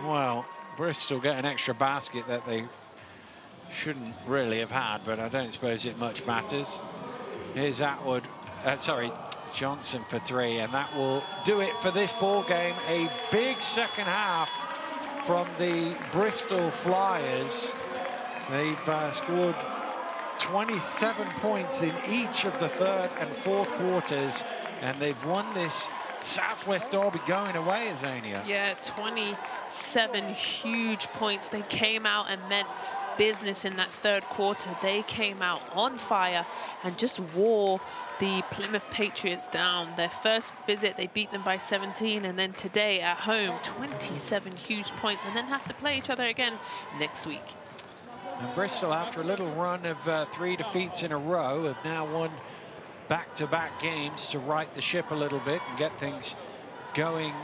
Well, Bristol get an extra basket that they shouldn't really have had, but I don't suppose it much matters. Here's Atwood, Johnson for three, and that will do it for this ball game. A big second half from the Bristol Flyers. They've scored 27 points in each of the third and fourth quarters, and they've won this Southwest Derby going away, Azania. Yeah, 27 huge points. They came out and meant business in that third quarter. They came out on fire and just wore the Plymouth Patriots down. Their first visit, they beat them by 17, and then today at home, 27 huge points, and then have to play each other again next week. And Bristol, after a little run of 3 defeats in a row, have now won back-to-back games to right the ship a little bit and get things going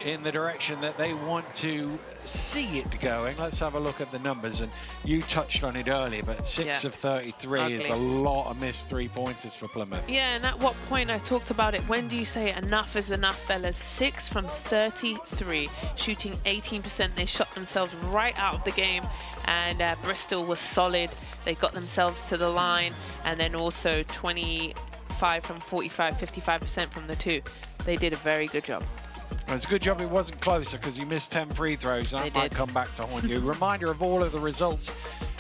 in the direction that they want to see it going. Let's have a look at the numbers, and you touched on it earlier, but 6 of 33 is a lot of missed three-pointers for Plymouth. Yeah, and at what point I talked about it, when do you say enough is enough, fellas? 6 from 33, shooting 18%. They shot themselves right out of the game, and Bristol was solid. They got themselves to the line, and then also 25 from 45, 55% from the two. They did a very good job. Well, it's a good job it wasn't closer, because you missed 10 free throws. That might come back to haunt you. Reminder of all of the results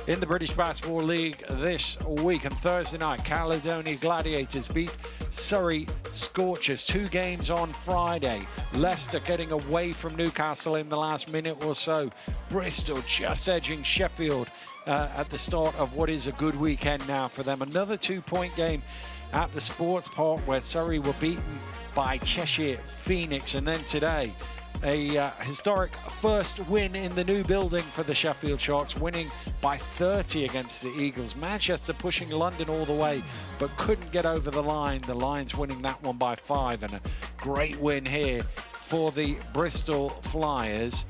in the British Basketball League this week. And Thursday night, Caledonia Gladiators beat Surrey Scorchers. 2 games on Friday. Leicester getting away from Newcastle in the last minute or so. Bristol just edging Sheffield at the start of what is a good weekend now for them. Another 2-point game at the Sports Park, where Surrey were beaten by Cheshire Phoenix. And then today, a historic first win in the new building for the Sheffield Sharks, winning by 30 against the Eagles. Manchester pushing London all the way, but couldn't get over the line. The Lions winning that one by 5, and a great win here for the Bristol Flyers.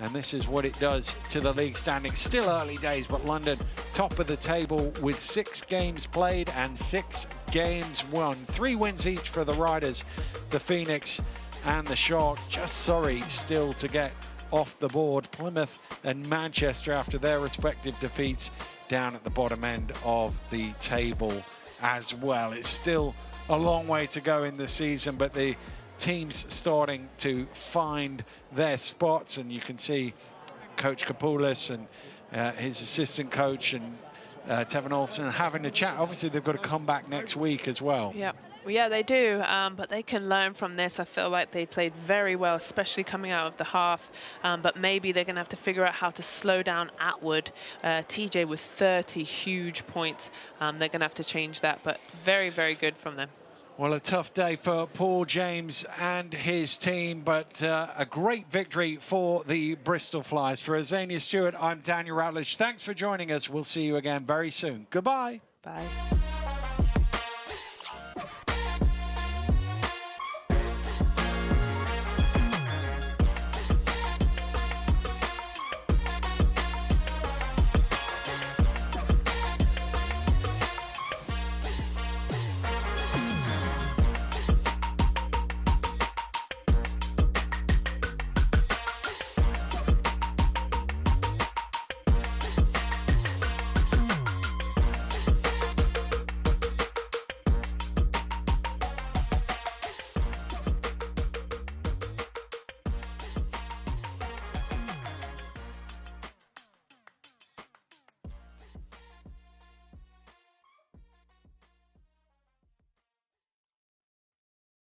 And this is what it does to the league standings. Still early days, but London top of the table with 6 games played and 6 games won. 3 wins each for the Riders, the Phoenix and the Sharks. Just Surrey still to get off the board. Plymouth and Manchester, after their respective defeats, down at the bottom end of the table as well. It's still a long way to go in the season, but the teams starting to find their spots, and you can see Coach Kapoulis and his assistant coach and Tevin Olsen having a chat. Obviously, they've got to come back next week as well. Yep. Yeah, they do, but they can learn from this. I feel like they played very well, especially coming out of the half, but maybe they're going to have to figure out how to slow down Atwood. TJ with 30 huge points. They're going to have to change that, but very, very good from them. Well, a tough day for Paul James and his team, but a great victory for the Bristol Flyers. For Azania Stewart, I'm Daniel Ratledge. Thanks for joining us. We'll see you again very soon. Goodbye. Bye.